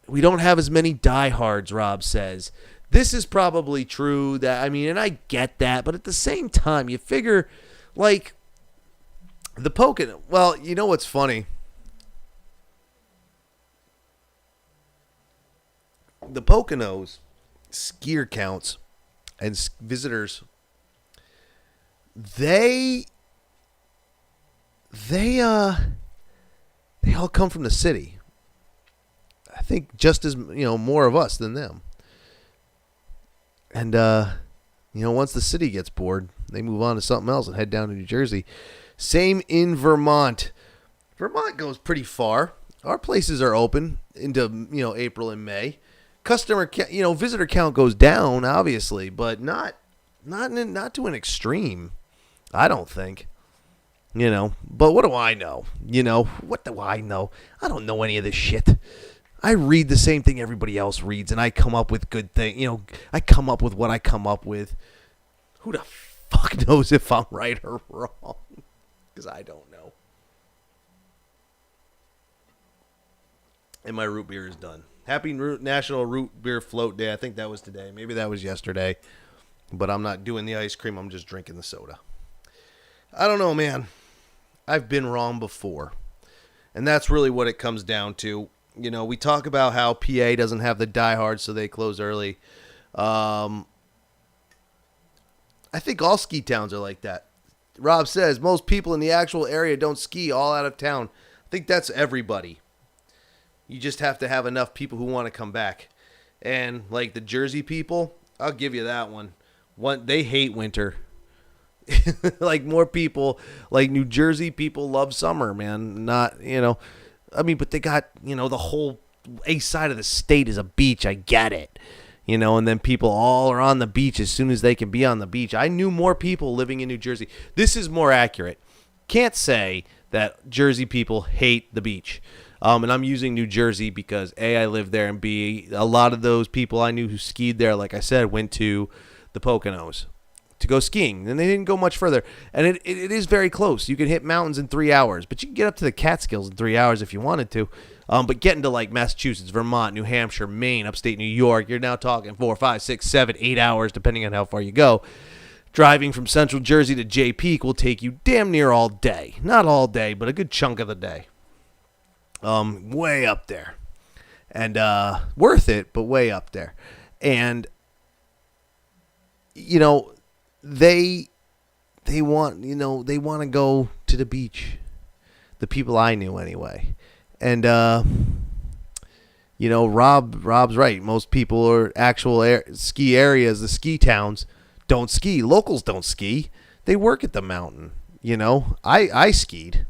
We don't have as many diehards, Rob says. This is probably true. And I get that. But at the same time, you figure, like, the Pocono. Well, you know what's funny? The Poconos, skier counts, and visitors, they all come from the city. I think just as, more of us than them. And, once the city gets bored, they move on to something else and head down to New Jersey. Same in Vermont. Vermont goes pretty far. Our places are open into, April and May. Customer count, visitor count goes down, obviously, but not to an extreme, I don't think. But what do I know? What do I know? I don't know any of this shit. I read the same thing everybody else reads, and I come up with good things. I come up with what I come up with. Who the fuck knows if I'm right or wrong? Because I don't know. And my root beer is done. Happy National Root Beer Float Day. I think that was today. Maybe that was yesterday. But I'm not doing the ice cream. I'm just drinking the soda. I don't know, man. I've been wrong before. And that's really what it comes down to. We talk about how PA doesn't have the diehards, so they close early. I think all ski towns are like that. Rob says most people in the actual area don't ski all out of town. I think that's everybody. You just have to have enough people who want to come back. And like the Jersey people, I'll give you that one. They hate winter. Like more people, like New Jersey people love summer, man. Not, but they got, the whole east side of the state is a beach. I get it. And then people all are on the beach as soon as they can be on the beach. I knew more people living in New Jersey. This is more accurate. Can't say that Jersey people hate the beach. And I'm using New Jersey because, A, I live there, and B, a lot of those people I knew who skied there, like I said, went to the Poconos to go skiing, and they didn't go much further. And it is very close. You can hit mountains in 3 hours, but you can get up to the Catskills in 3 hours if you wanted to. But getting to like Massachusetts, Vermont, New Hampshire, Maine, upstate New York, you're now talking 4, 5, 6, 7, 8 hours, depending on how far you go. Driving from Central Jersey to Jay Peak will take you damn near all day. Not all day, but a good chunk of the day. Way up there. And worth it, but way up there. And they want to go to the beach. The people I knew anyway. And Rob's right. Most people are actual ski areas, the ski towns, don't ski. Locals don't ski. They work at the mountain. I skied.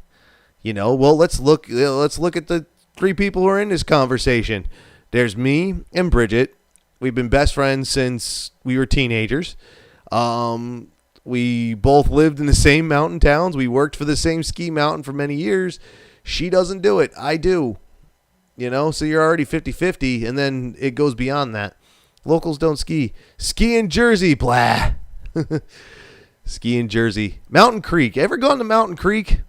Well, let's look at the 3 people who are in this conversation. There's me and Bridget. We've been best friends since we were teenagers. We both lived in the same mountain towns. We worked for the same ski mountain for many years. She doesn't do it. I do. So you're already 50-50, and then it goes beyond that. Locals don't ski. Ski in Jersey, blah. Ski in Jersey. Mountain Creek. Ever gone to Mountain Creek?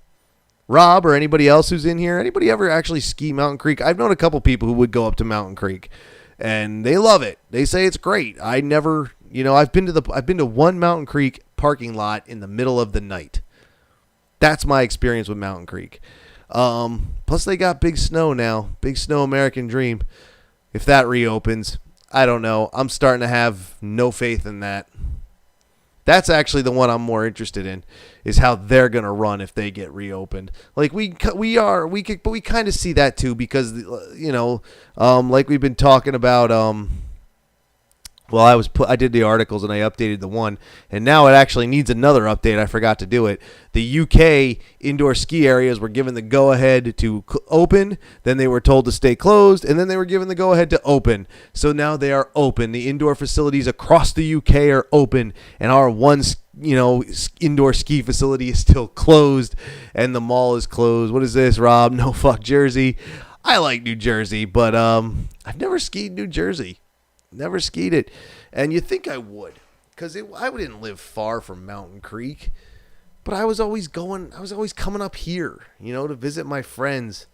Rob or anybody else who's in here, anybody ever actually ski Mountain Creek? I've known a couple people who would go up to Mountain Creek, and they love it. They say it's great. I never, I've been to one Mountain Creek parking lot in the middle of the night. That's my experience with Mountain Creek. Plus they got Big Snow now. Big Snow American Dream. If that reopens, I don't know. I'm starting to have no faith in that. That's actually the one I'm more interested in, is how they're going to run if they get reopened. Like but we kind of see that too because, like we've been talking about, well, I did the articles and I updated the one, and now it actually needs another update. I forgot to do it. The UK indoor ski areas were given the go-ahead to open, then they were told to stay closed, and then they were given the go-ahead to open. So now they are open. The indoor facilities across the UK are open, and our one indoor ski facility is still closed, and the mall is closed. What is this, Rob? No, fuck Jersey. I like New Jersey, but I've never skied New Jersey. Never skied it. And you think I would, because I didn't live far from Mountain Creek, but I was always coming up here, to visit my friends.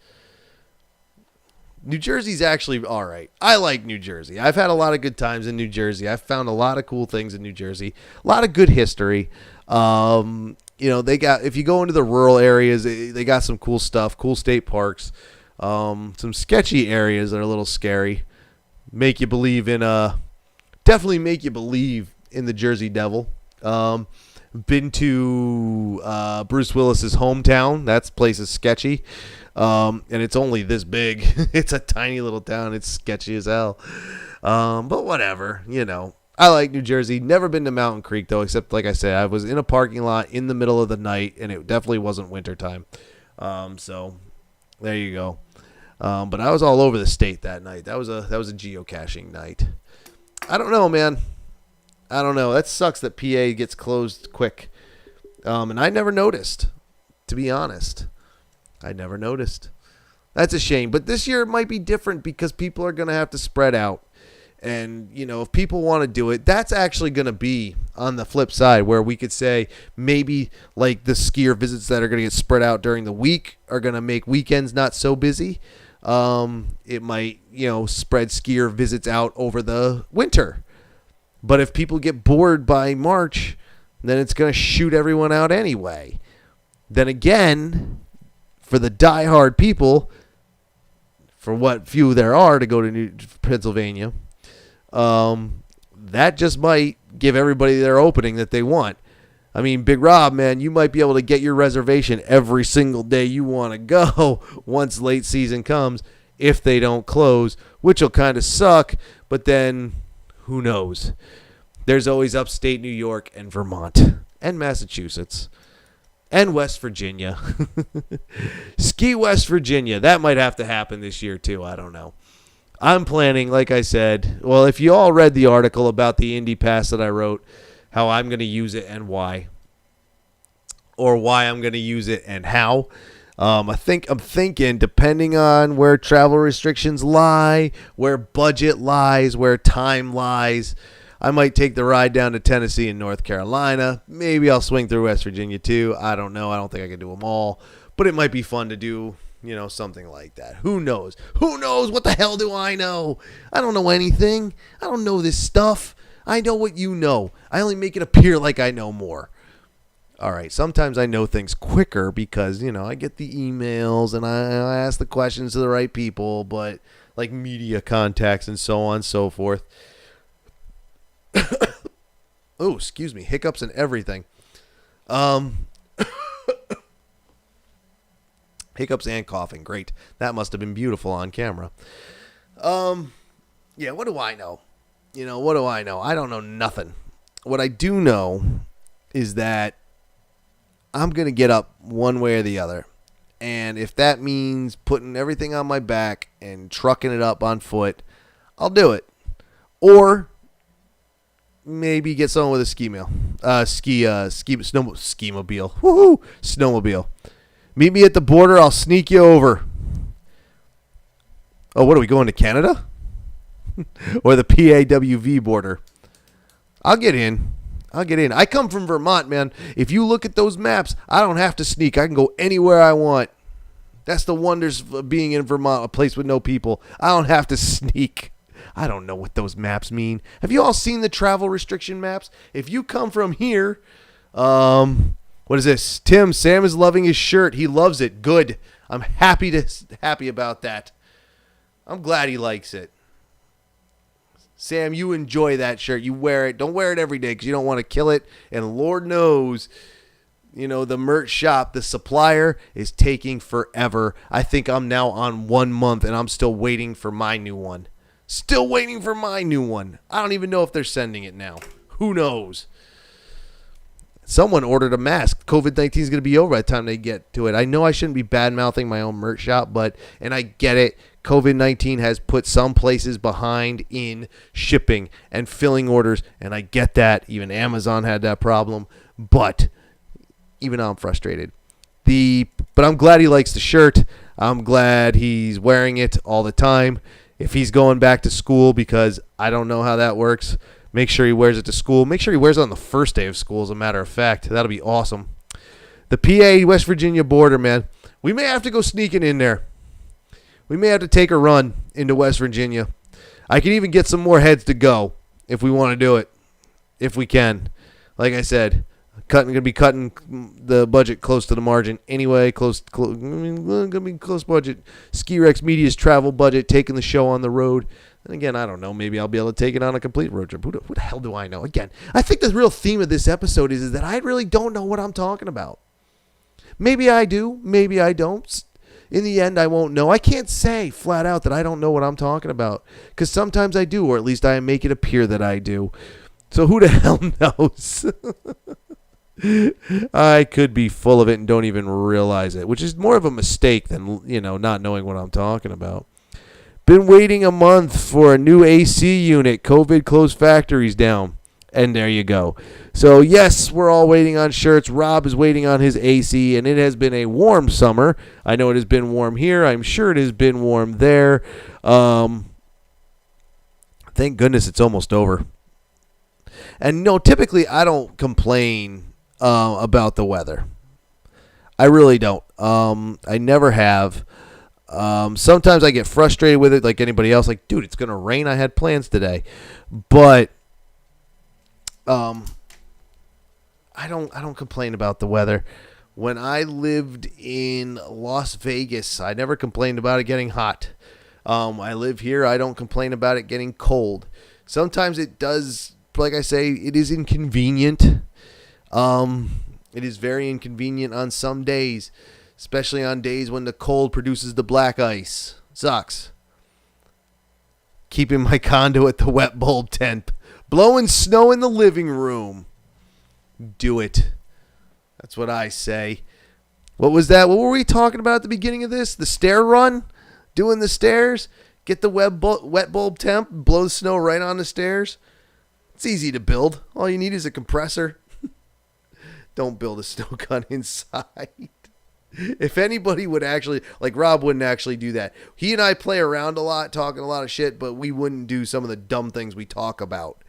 New Jersey's actually all right. I like New Jersey. I've had a lot of good times in New Jersey. I've found a lot of cool things in New Jersey. A lot of good history. They got, if you go into the rural areas, they got some cool stuff, cool state parks, some sketchy areas that are a little scary. Make you believe in definitely make you believe in the Jersey Devil. Been to Bruce Willis's hometown. That place is sketchy, and it's only this big. It's a tiny little town. It's sketchy as hell, but whatever. I like New Jersey. Never been to Mountain Creek though, except like I said, I was in a parking lot in the middle of the night, and it definitely wasn't wintertime. So there you go. But I was all over the state that night. That was a geocaching night. I don't know, man. I don't know. That sucks that PA gets closed quick. And I never noticed, to be honest. I never noticed. That's a shame. But this year it might be different because people are going to have to spread out. And, if people want to do it, that's actually going to be on the flip side where we could say maybe like the skier visits that are going to get spread out during the week are going to make weekends not so busy. It might, spread skier visits out over the winter. But if people get bored by March, then it's going to shoot everyone out anyway. Then again, for the diehard people, for what few there are to go to Pennsylvania, that just might give everybody their opening that they want. I mean, Big Rob, man, you might be able to get your reservation every single day you want to go once late season comes if they don't close, which will kind of suck, but then who knows? There's always upstate New York and Vermont and Massachusetts and West Virginia. Ski West Virginia. That might have to happen this year too. I don't know. I'm planning, like I said, well, if you all read the article about the Indy Pass that I wrote, how I'm going to use it and why, or why I'm going to use it and how. I'm thinking, depending on where travel restrictions lie, where budget lies, where time lies, I might take the ride down to Tennessee and North Carolina. Maybe I'll swing through West Virginia too. I don't know. I don't think I can do them all, but it might be fun to do, something like that. Who knows? Who knows? What the hell do I know? I don't know anything. I don't know this stuff. I know what you know. I only make it appear like I know more. All right, sometimes I know things quicker because, I get the emails and I ask the questions to the right people, but like media contacts and so on and so forth. Oh, excuse me. Hiccups and everything. Hiccups and coughing. Great. That must have been beautiful on camera. Yeah, what do I know? What do I know? I don't know nothing. What I do know is that I'm going to get up one way or the other. And if that means putting everything on my back and trucking it up on foot, I'll do it. Or maybe get someone with a skimobile. Woohoo! Snowmobile. Meet me at the border. I'll sneak you over. Oh, what are we going to Canada? Or the PAWV border? I'll get in. I come from Vermont, man. If you look at those maps, I don't have to sneak. I can go anywhere I want. That's the wonders of being in Vermont, a place with no people. I don't have to sneak. I don't know what those maps mean. Have you all seen the travel restriction maps? If you come from here, what is this? Sam is loving his shirt. He loves it. Good. I'm happy about that. I'm glad he likes it. Sam, you enjoy that shirt. You wear it. Don't wear it every day because you don't want to kill it. And Lord knows, the merch shop, the supplier, is taking forever. I think I'm now on 1 month, and I'm still waiting for my new one. I don't even know if they're sending it now. Who knows? Someone ordered a mask. COVID-19 is going to be over by the time they get to it. I know I shouldn't be bad-mouthing my own merch shop, and I get it. COVID-19 has put some places behind in shipping and filling orders, and I get that. Even Amazon had that problem, but even now I'm frustrated. But I'm glad he likes the shirt. I'm glad he's wearing it all the time. If he's going back to school, because I don't know how that works, make sure he wears it to school. Make sure he wears it on the first day of school, as a matter of fact. That'll be awesome. The PA West Virginia border, man. We may have to go sneaking in there. We may have to take a run into West Virginia. I can even get some more heads to go if we want to do it, if we can. Like I said, going to be cutting the budget close to the margin anyway. Going to be close budget. Ski Rex Media's travel budget, taking the show on the road. And again, I don't know. Maybe I'll be able to take it on a complete road trip. Who the hell do I know? Again, I think the real theme of this episode is that I really don't know what I'm talking about. Maybe I do. Maybe I don't. In the end, I won't know. I can't say flat out that I don't know what I'm talking about, because sometimes I do, or at least I make it appear that I do. So who the hell knows? I could be full of it and don't even realize it, which is more of a mistake than, not knowing what I'm talking about. Been waiting a month for a new AC unit. COVID closed factories down. And there you go. So, yes, we're all waiting on shirts. Rob is waiting on his AC, and it has been a warm summer. I know it has been warm here. I'm sure it has been warm there. Thank goodness it's almost over. And, typically I don't complain about the weather. I really don't. I never have. Sometimes I get frustrated with it like anybody else. Like, dude, it's going to rain. I had plans today. But I don't complain about the weather. When I lived in Las Vegas, I never complained about it getting hot. I live here. I don't complain about it getting cold. Sometimes it does, like I say, it is inconvenient. It is very inconvenient on some days, especially on days when the cold produces the black ice. Sucks. Keeping my condo at the wet bulb temp. Blowing snow in the living room. Do it. That's what I say. What was that? What were we talking about at the beginning of this? The stair run? Doing the stairs? Get the wet bulb temp, blow the snow right on the stairs. It's easy to build. All you need is a compressor. Don't build a snow gun inside. If anybody would actually, like Rob wouldn't actually do that. He and I play around a lot, talking a lot of shit, but we wouldn't do some of the dumb things we talk about.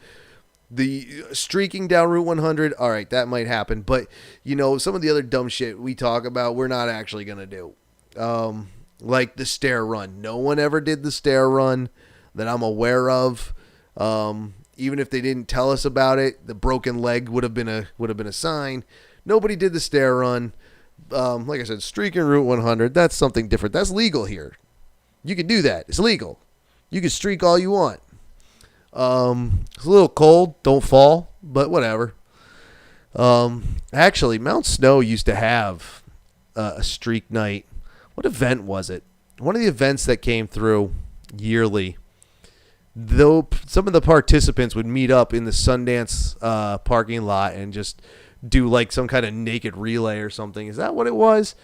The streaking down Route 100, all right, that might happen. But, some of the other dumb shit we talk about, we're not actually going to do. Like the stair run. No one ever did the stair run that I'm aware of. Even if they didn't tell us about it, the broken leg would have been a sign. Nobody did the stair run. Like I said, streaking Route 100, that's something different. That's legal here. You can do that. It's legal. You can streak all you want. It's a little cold. Don't fall, but whatever. Actually, Mount Snow used to have a streak night. What event was it? One of the events that came through yearly. Though some of the participants would meet up in the Sundance parking lot and just do like some kind of naked relay or something. Is that what it was?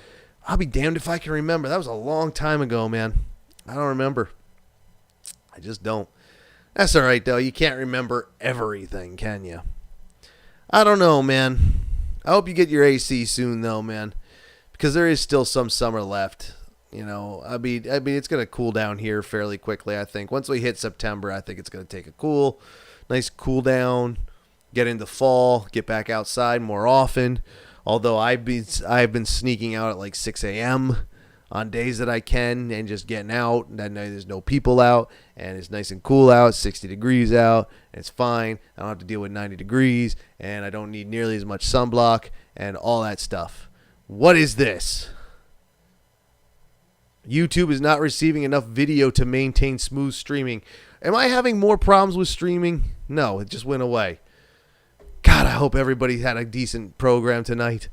I'll be damned if I can remember. That was a long time ago, man. I don't remember. I just don't. That's all right, though. You can't remember everything, can you? I don't know, man. I hope you get your AC soon, though, man, because there is still some summer left. I mean, it's going to cool down here fairly quickly, I think. Once we hit September, I think it's going to take a nice cool down, get into fall, get back outside more often. Although I've been sneaking out at like 6 a.m. on days that I can and just getting out. And I know there's no people out and it's nice and cool out, 60 degrees out, and it's fine. I don't have to deal with 90 degrees and I don't need nearly as much sunblock and all that stuff. What is this? YouTube is not receiving enough video to maintain smooth streaming. Am I having more problems with streaming? No, it just went away. God, I hope everybody had a decent program tonight.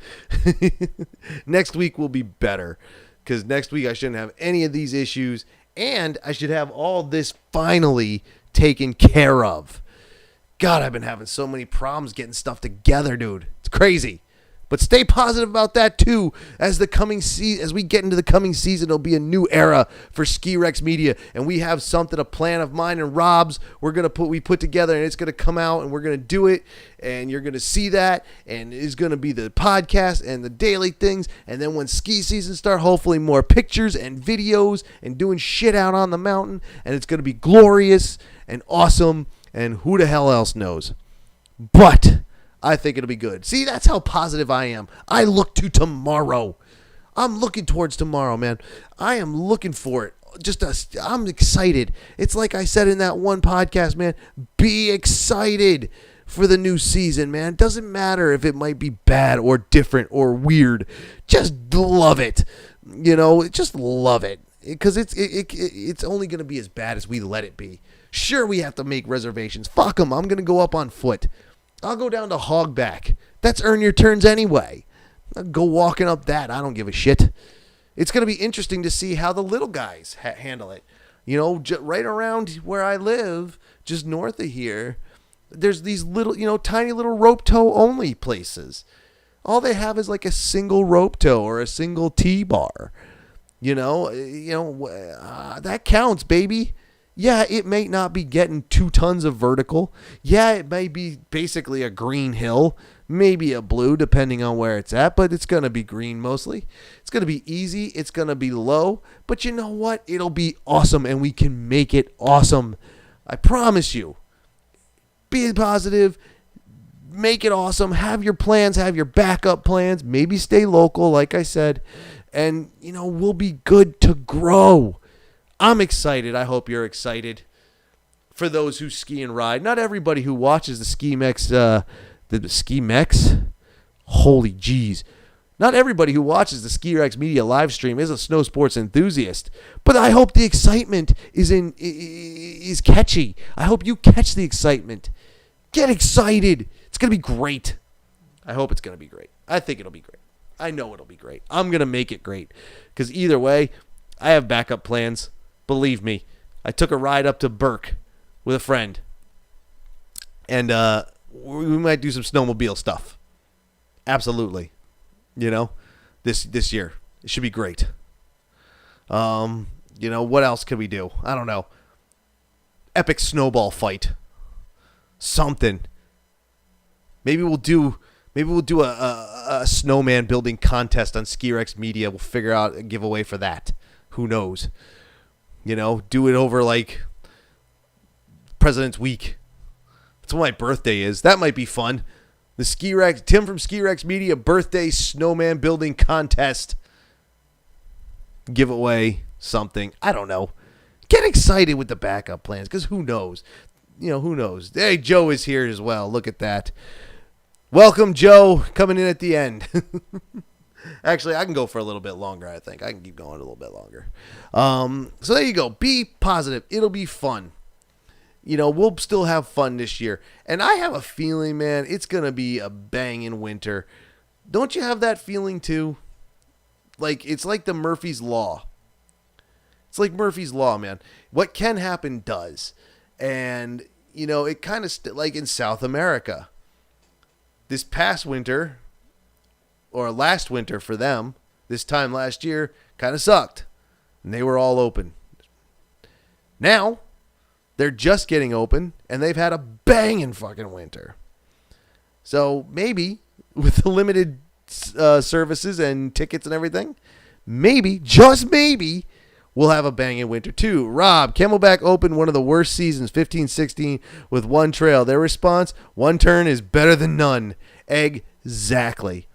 Next week will be better because next week I shouldn't have any of these issues and I should have all this finally taken care of. God, I've been having so many problems getting stuff together, dude. It's crazy. But stay positive about that too. As we get into the coming season, it'll be a new era for Ski Rex Media, and we have a plan of mine and Rob's. We put together, and it's gonna come out, and we're gonna do it, and you're gonna see that, and it's gonna be the podcast and the daily things, and then when ski season starts, hopefully more pictures and videos and doing shit out on the mountain, and it's gonna be glorious and awesome, and who the hell else knows? But I think it'll be good. See, that's how positive I am. I look to tomorrow. I'm looking towards tomorrow, man. I am looking for it. I'm excited. It's like I said in that one podcast, man. Be excited for the new season, man. It doesn't matter if it might be bad or different or weird. Just love it. Just love it. Because it's only going to be as bad as we let it be. Sure, we have to make reservations. Fuck them. I'm going to go up on foot. I'll go down to Hogback. That's earn your turns anyway. I'll go walking up that. I don't give a shit. It's going to be interesting to see how the little guys handle it. Right around where I live, just north of here, there's these little, tiny little rope tow only places. All they have is like a single rope tow or a single T-bar. That counts, baby. Yeah, it may not be getting 2 tons of vertical. Yeah, it may be basically a green hill, maybe a blue, depending on where it's at, but it's going to be green mostly. It's going to be easy. It's going to be low. But you know what? It'll be awesome, and we can make it awesome. I promise you. Be positive. Make it awesome. Have your plans. Have your backup plans. Maybe stay local, like I said. And, we'll be good to grow. I'm excited. I hope you're excited. For those who ski and ride, not everybody who watches the Ski Mex, holy jeez. Not everybody who watches the Ski Rex Media live stream is a snow sports enthusiast. But I hope the excitement is catchy. I hope you catch the excitement. Get excited. It's going to be great. I hope it's going to be great. I think it'll be great. I know it'll be great. I'm going to make it great. Because either way, I have backup plans. Believe me, I took a ride up to Burke with a friend, and we might do some snowmobile stuff. Absolutely, this year it should be great. What else could we do? I don't know. Epic snowball fight. Something. Maybe we'll do a snowman building contest on Ski Rex Media. We'll figure out a giveaway for that. Who knows? Do it over like President's Week. That's when my birthday is. That might be fun. The Tim from Ski Rex Media birthday snowman building contest. Giveaway something. I don't know. Get excited with the backup plans because who knows? Who knows? Hey, Joe is here as well. Look at that. Welcome, Joe, coming in at the end. Actually, I can go for a little bit longer, I think. I can keep going a little bit longer. So there you go. Be positive. It'll be fun. We'll still have fun this year. And I have a feeling, man, it's going to be a banging winter. Don't you have that feeling too? It's like the Murphy's Law. It's like Murphy's Law, man. What can happen does. And, it kind of like in South America. This past winter, or last winter for them, this time last year, kind of sucked. And they were all open. Now, they're just getting open, and they've had a banging fucking winter. So maybe, with the limited services and tickets and everything, maybe, just maybe, we'll have a banging winter too. Rob, Camelback opened one of the worst seasons, 15-16, with one trail. Their response, one turn is better than none. Exactly.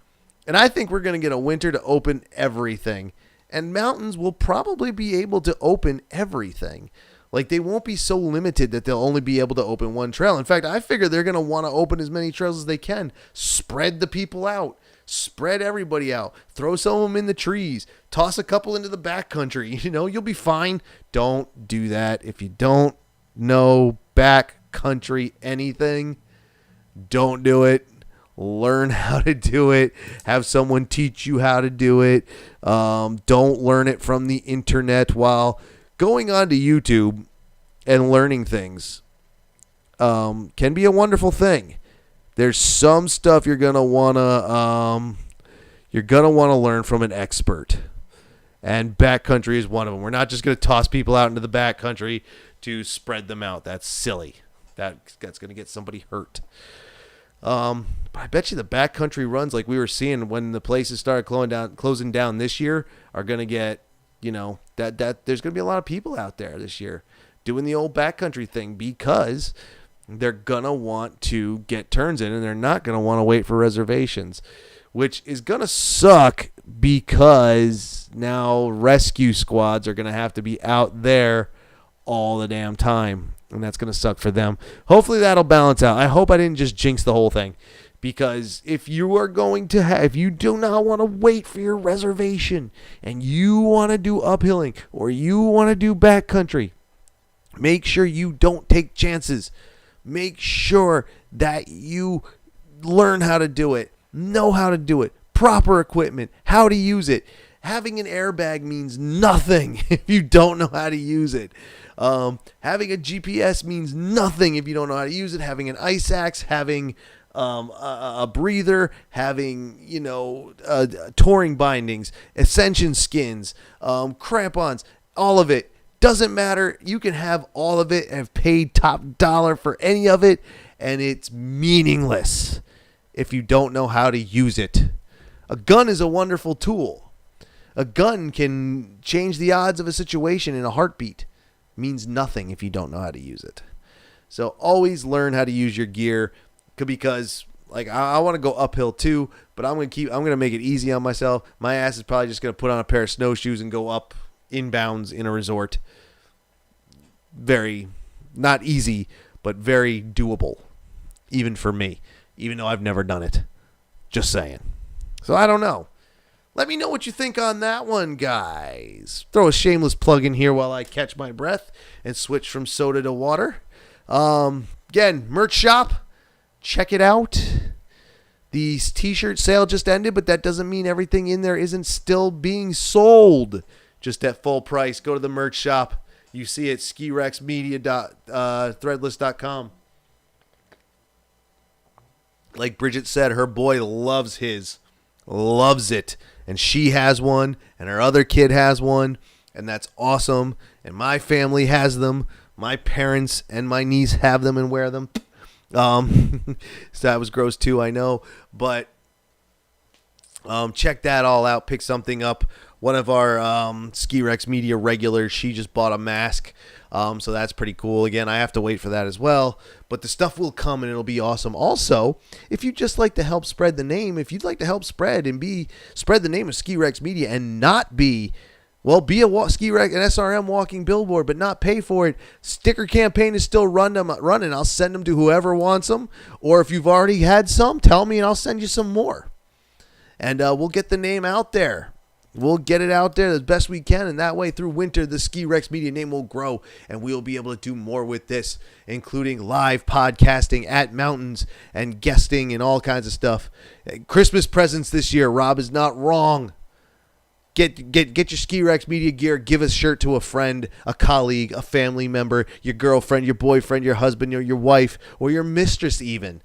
And I think we're going to get a winter to open everything. And mountains will probably be able to open everything. They won't be so limited that they'll only be able to open one trail. In fact, I figure they're going to want to open as many trails as they can. Spread the people out. Spread everybody out. Throw some of them in the trees. Toss a couple into the backcountry. You'll be fine. Don't do that. If you don't know backcountry anything, don't do it. Learn how to do it. Have someone teach you how to do it. Don't learn it from the internet while going onto YouTube and learning things. Can be a wonderful thing. There's some stuff you're gonna wanna learn from an expert, and backcountry is one of them. We're not just gonna toss people out into the backcountry to spread them out. That's silly. That's gonna get somebody hurt. But I bet you the backcountry runs like we were seeing when the places started closing down this year are gonna get, that there's gonna be a lot of people out there this year doing the old backcountry thing because they're going to want to get turns in, and they're not going to want to wait for reservations, which is going to suck because now rescue squads are going to have to be out there all the damn time, and that's going to suck for them. Hopefully that'll balance out. I hope I didn't just jinx the whole thing, because if you are going to if you do not want to wait for your reservation and you want to do uphilling or you want to do backcountry, make sure you don't take chances. Make sure that you learn how to do it, know how to do it, proper equipment, how to use it. Having an airbag means nothing if you don't know how to use it. Having a GPS means nothing if you don't know how to use it. Having an ice axe, having a breather, having, touring bindings, ascension skins, crampons, all of it. Doesn't matter. You can have all of it and have paid top dollar for any of it, and it's meaningless if you don't know how to use it. A gun is a wonderful tool. A gun can change the odds of a situation in a heartbeat. It means nothing if you don't know how to use it. So always learn how to use your gear, because I want to go uphill too, but I'm going to make it easy on myself. My ass is probably just going to put on a pair of snowshoes and go up inbounds in a resort. Very not easy, but very doable, even for me, even though I've never done it. Just saying. So I don't know. Let me know what you think on that one, guys. Throw a shameless plug in here while I catch my breath and switch from soda to water. Again, merch shop, check it out. The t-shirt sale just ended, but that doesn't mean everything in there isn't still being sold. Just at full price. Go to the merch shop. You see it, skirexmedia.threadless.com. Like Bridget said, her boy loves his. Loves it. And she has one, and her other kid has one. and that's awesome. And my family has them. My parents and my niece have them and wear them. So that was gross too, I know. But check that all out. Pick something up. One of our Ski Rex Media regulars, she just bought a mask. So that's pretty cool. Again, I have to wait for that as well. But the stuff will come and it'll be awesome. Also, if you'd just like to help spread the name, if you'd like to help spread the name of Ski Rex Media and not be a Ski Rex, an SRM walking billboard, but not pay for it. Sticker campaign is still running. I'll send them to whoever wants them. Or if you've already had some, tell me and I'll send you some more. And we'll get the name out there. We'll get it out there as best we can, and that way through winter, the Ski Rex Media name will grow, and we'll be able to do more with this, including live podcasting at mountains and guesting and all kinds of stuff. Christmas presents this year. Rob is not wrong. Get your Ski Rex Media gear. Give a shirt to a friend, a colleague, a family member, your girlfriend, your boyfriend, your husband, or your wife, or your mistress even.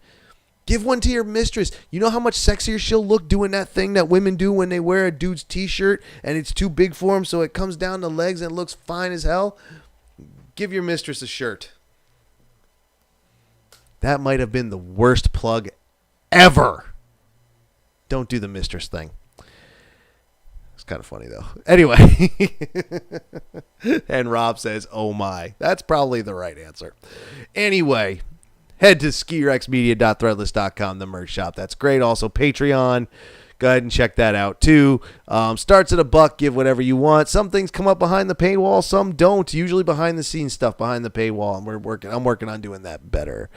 Give one to your mistress. You know how much sexier she'll look doing that thing that women do when they wear a dude's t-shirt and it's too big for them so it comes down the legs and it looks fine as hell? Give your mistress a shirt. That might have been the worst plug ever. Don't do the mistress thing. It's kind of funny, though. Anyway. And Rob says, oh my. That's probably the right answer. Anyway. Head to skirexmedia.threadless.com, the merch shop. That's great. Also, Patreon. Go ahead and check that out, too. Starts at $1. Give whatever you want. Some things come up behind the paywall. Some don't. Usually behind-the-scenes stuff behind the paywall. And I'm working on doing that better.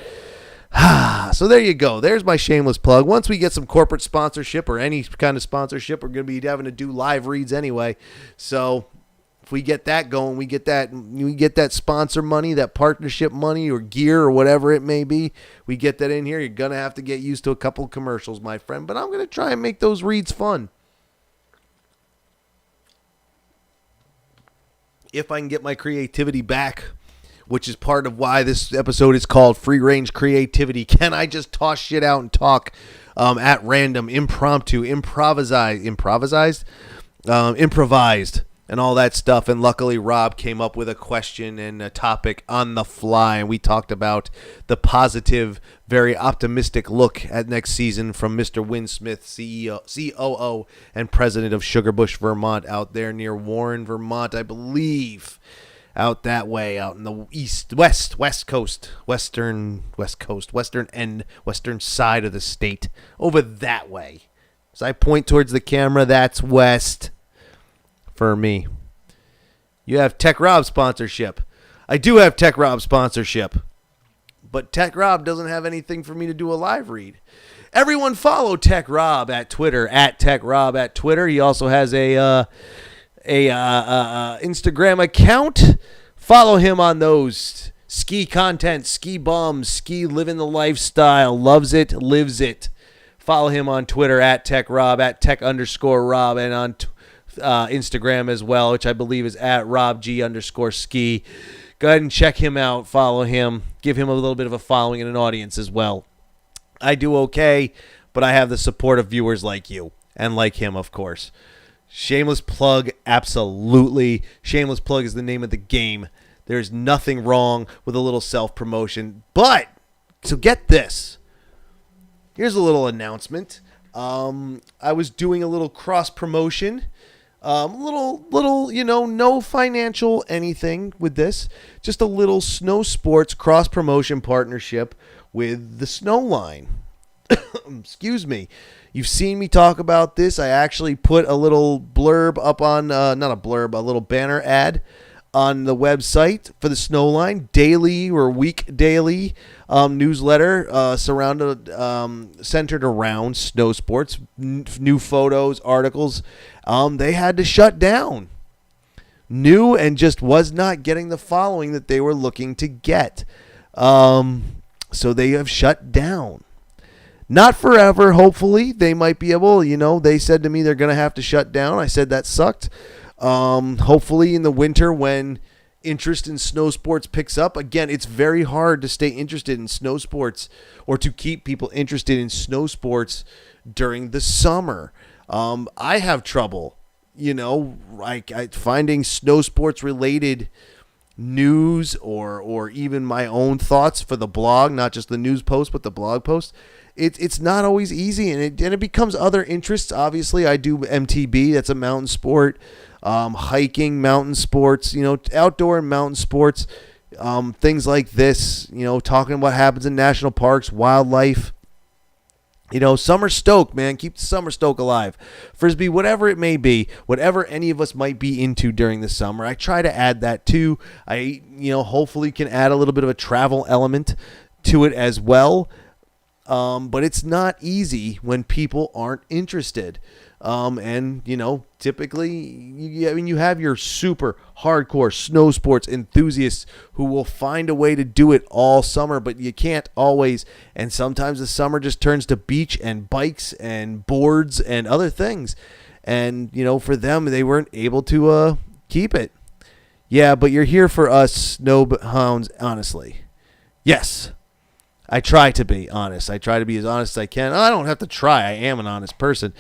So there you go. There's my shameless plug. Once we get some corporate sponsorship or any kind of sponsorship, we're going to be having to do live reads anyway. So if we get that going, we get that sponsor money, that partnership money or gear or whatever it may be, we get that in here. You're going to have to get used to a couple of commercials, my friend. But I'm going to try and make those reads fun. If I can get my creativity back, which is part of why this episode is called Free Range Creativity. Can I just toss shit out and talk at random, impromptu, improvised, and all that stuff? And luckily, Rob came up with a question and a topic on the fly, and we talked about the positive, very optimistic look at next season from Mr. Win Smith, CEO, COO, and president of Sugarbush, Vermont, out there near Warren, Vermont, I believe. Out that way, out in the western side of the state, over that way. As I point towards the camera, that's west for me. You have Tech Rob sponsorship. I do have Tech Rob sponsorship, but Tech Rob doesn't have anything for me to do a live read. Everyone follow Tech Rob at Twitter, at Tech Rob at Twitter. He also has a Instagram account. Follow him on those. Ski content, ski bums, ski living the lifestyle, loves it, lives it. Follow him on Twitter at TechRob, at Tech_Rob, and on Instagram as well, which I believe is at RobG_ski. Go ahead and check him out. Follow him. Give him a little bit of a following and an audience as well. I do okay, but I have the support of viewers like you and like him, of course. Shameless plug, absolutely. Shameless plug is the name of the game. There's nothing wrong with a little self-promotion. But, so get this. Here's a little announcement. I was doing a little cross-promotion. Little, no financial anything with this. Just a little snow sports cross-promotion partnership with the Snow Line. Excuse me. You've seen me talk about this. I actually put a little blurb up on, not a blurb, a little banner ad on the website for the Snowline, daily or week daily newsletter centered around snow sports, new photos, articles. They had to shut down. New and just was not getting the following that they were looking to get. So they have shut down. Not forever, hopefully. They might be able, they said to me they're going to have to shut down. I said that sucked. Hopefully in the winter when interest in snow sports picks up. Again, it's very hard to stay interested in snow sports or to keep people interested in snow sports during the summer. I have trouble finding snow sports related news or even my own thoughts for the blog, not just the news post, but the blog post. It's not always easy, and it becomes other interests. Obviously, I do MTB. That's a mountain sport. Hiking, mountain sports, outdoor and mountain sports, things like this, talking what happens in national parks, wildlife. Summer stoke, man. Keep the summer stoke alive. Frisbee, whatever it may be, whatever any of us might be into during the summer, I try to add that too. I, hopefully can add a little bit of a travel element to it as well. But it's not easy when people aren't interested. Typically, you have your super hardcore snow sports enthusiasts who will find a way to do it all summer, but you can't always. And sometimes the summer just turns to beach and bikes and boards and other things. And, for them, they weren't able to keep it. Yeah, but you're here for us snow hounds, honestly. Yes. I try to be honest. I try to be as honest as I can. I don't have to try. I am an honest person.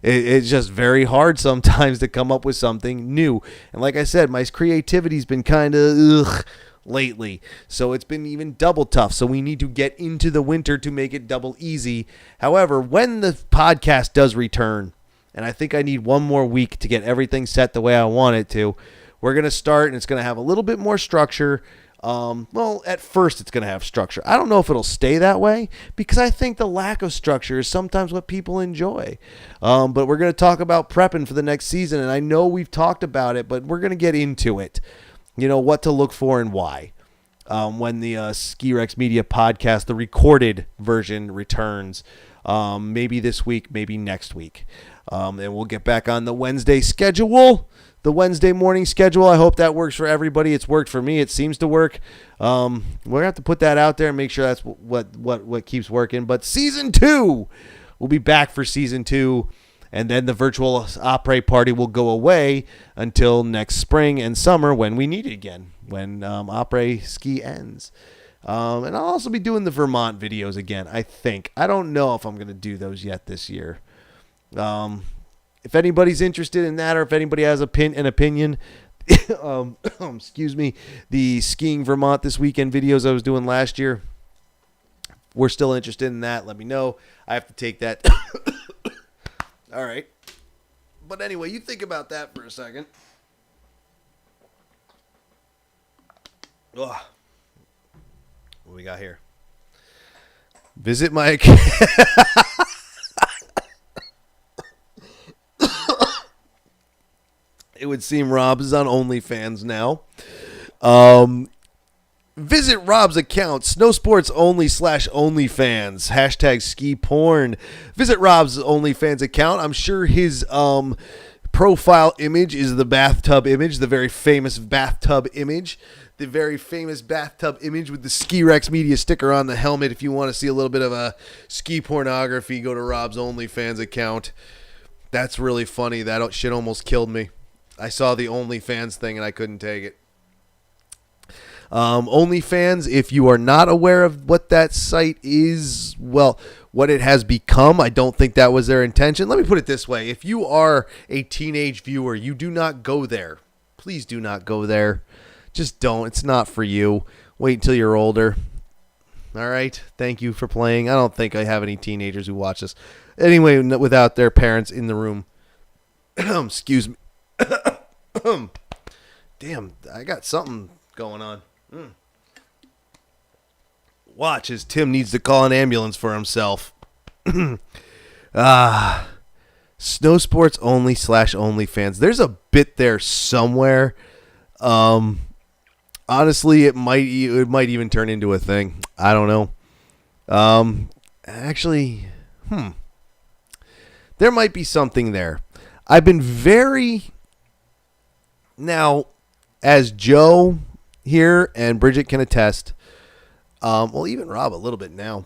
It's just very hard sometimes to come up with something new. And like I said, my creativity's been kind of lately. So it's been even double tough. So we need to get into the winter to make it double easy. However, when the podcast does return, and I think I need one more week to get everything set the way I want it to, we're going to start, and it's going to have a little bit more structure. At first it's going to have structure. I don't know if it'll stay that way because I think the lack of structure is sometimes what people enjoy. But we're going to talk about prepping for the next season, and I know we've talked about it, but we're going to get into it. What to look for and why. When the Ski Rex Media podcast, the recorded version, returns. Maybe this week, maybe next week. And we'll get back on the Wednesday schedule. The Wednesday morning schedule. I hope that works for everybody. It's worked for me. It seems to work. We're gonna have to put that out there and make sure that's what keeps working. But season 2, we'll be back for season 2, and then the virtual après party will go away until next spring and summer when we need it again, when après ski ends. And I'll also be doing the Vermont videos again. I think. I don't know if I'm gonna do those yet this year. If anybody's interested in that, or if anybody has an opinion, excuse me, the Skiing Vermont This Weekend videos I was doing last year, we're still interested in that. Let me know. I have to take that. All right. But anyway, you think about that for a second. Ugh. What do we got here? Visit my account. It would seem Rob's on OnlyFans now. Visit Rob's account, snowsportsonly/OnlyFans, hashtag ski porn. Visit Rob's OnlyFans account. I'm sure his profile image is the bathtub image, the very famous bathtub image. The very famous bathtub image with the Ski Rex Media sticker on the helmet. If you want to see a little bit of a ski pornography, go to Rob's OnlyFans account. That's really funny. That shit almost killed me. I saw the OnlyFans thing and I couldn't take it. OnlyFans, if you are not aware of what that site is, well, what it has become, I don't think that was their intention. Let me put it this way. If you are a teenage viewer, you do not go there. Please do not go there. Just don't. It's not for you. Wait until you're older. All right? Thank you for playing. I don't think I have any teenagers who watch this. Anyway, without their parents in the room. Excuse me. Damn, I got something going on. Watch as Tim needs to call an ambulance for himself. Snow sports only /OnlyFans. There's a bit there somewhere. Honestly, it might even turn into a thing. I don't know. Actually, there might be something there. I've been very... Now, as Joe here and Bridget can attest, well, even Rob a little bit now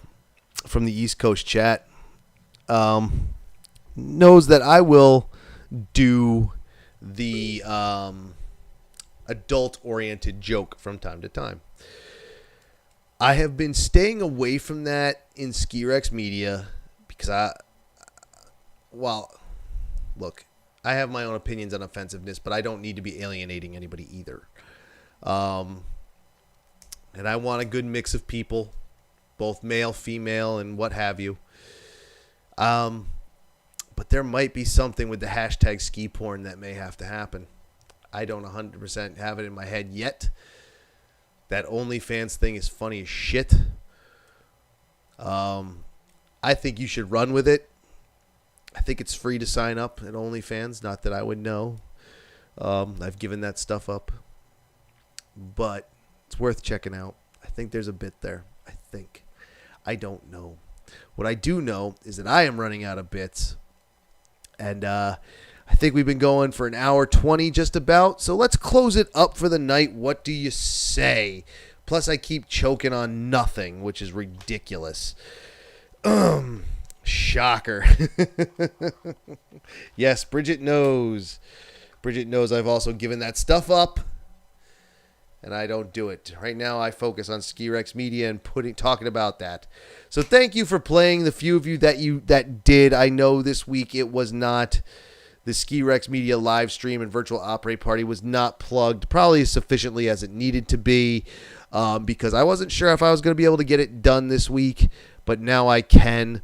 from the East Coast chat, knows that I will do the adult-oriented joke from time to time. I have been staying away from that in Ski Rex Media because look, I have my own opinions on offensiveness, but I don't need to be alienating anybody either. And I want a good mix of people, both male, female, and what have you. But there might be something with the hashtag ski porn that may have to happen. I don't 100% have it in my head yet. That OnlyFans thing is funny as shit. I think you should run with it. I think it's free to sign up at OnlyFans. Not that I would know. I've given that stuff up. But it's worth checking out. I think there's a bit there. I think. I don't know. What I do know is that I am running out of bits. And I think we've been going for an hour 20 just about. So let's close it up for the night. What do you say? Plus, I keep choking on nothing, which is ridiculous. Shocker. Yes, Bridget knows. Bridget knows I've also given that stuff up. And I don't do it. Right now, I focus on Ski Rex Media and talking about that. So thank you for playing. The few of you that did. I know this week it was not, the Ski Rex Media live stream and virtual operate party was not plugged probably as sufficiently as it needed to be, because I wasn't sure if I was going to be able to get it done this week. But now I can,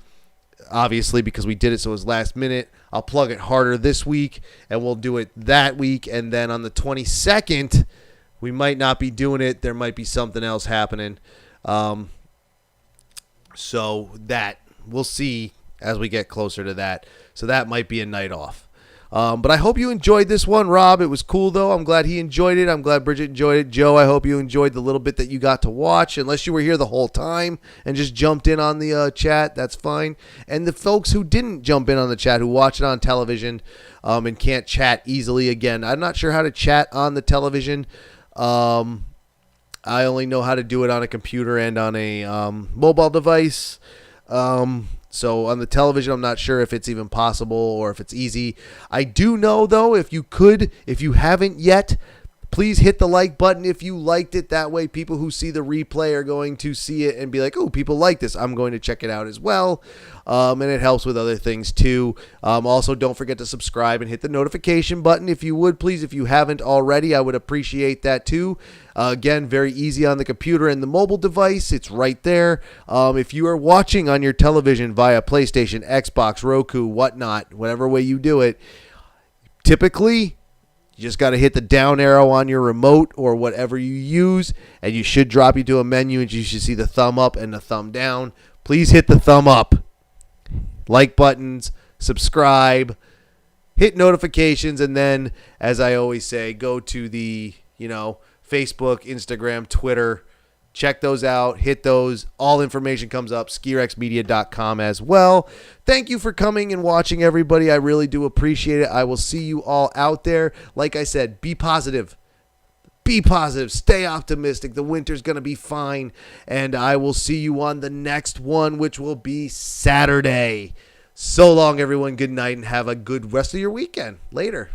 obviously, because we did it so it was last minute. I'll plug it harder this week, and we'll do it that week. And then on the 22nd, we might not be doing it. There might be something else happening. So that, we'll see as we get closer to that. So that might be a night off. But I hope you enjoyed this one, Rob. It was cool, though. I'm glad he enjoyed it. I'm glad Bridget enjoyed it. Joe, I hope you enjoyed the little bit that you got to watch. Unless you were here the whole time and just jumped in on the chat, that's fine. And the folks who didn't jump in on the chat, who watch it on television and can't chat easily, again, I'm not sure how to chat on the television. I only know how to do it on a computer and on a mobile device. So on the television, I'm not sure if it's even possible or if it's easy. I do know, though, if you haven't yet, please hit the like button if you liked it. That way, people who see the replay are going to see it and be like, oh, people like this. I'm going to check it out as well. And it helps with other things, too. Also, don't forget to subscribe and hit the notification button if you would, please. If you haven't already, I would appreciate that, too. Again, very easy on the computer and the mobile device. It's right there. If you are watching on your television via PlayStation, Xbox, Roku, whatnot, whatever way you do it, typically, you just got to hit the down arrow on your remote or whatever you use, and you should drop you to a menu, and you should see the thumb up and the thumb down. Please hit the thumb up. Like buttons, subscribe, hit notifications, and then, as I always say, go to the, Facebook, Instagram, Twitter. Check those out. Hit those. All information comes up. skirexmedia.com as well. Thank you for coming and watching, everybody. I really do appreciate it. I will see you all out there. Like I said, be positive. Be positive. Stay optimistic. The winter's going to be fine. And I will see you on the next one, which will be Saturday. So long, everyone. Good night, and have a good rest of your weekend. Later.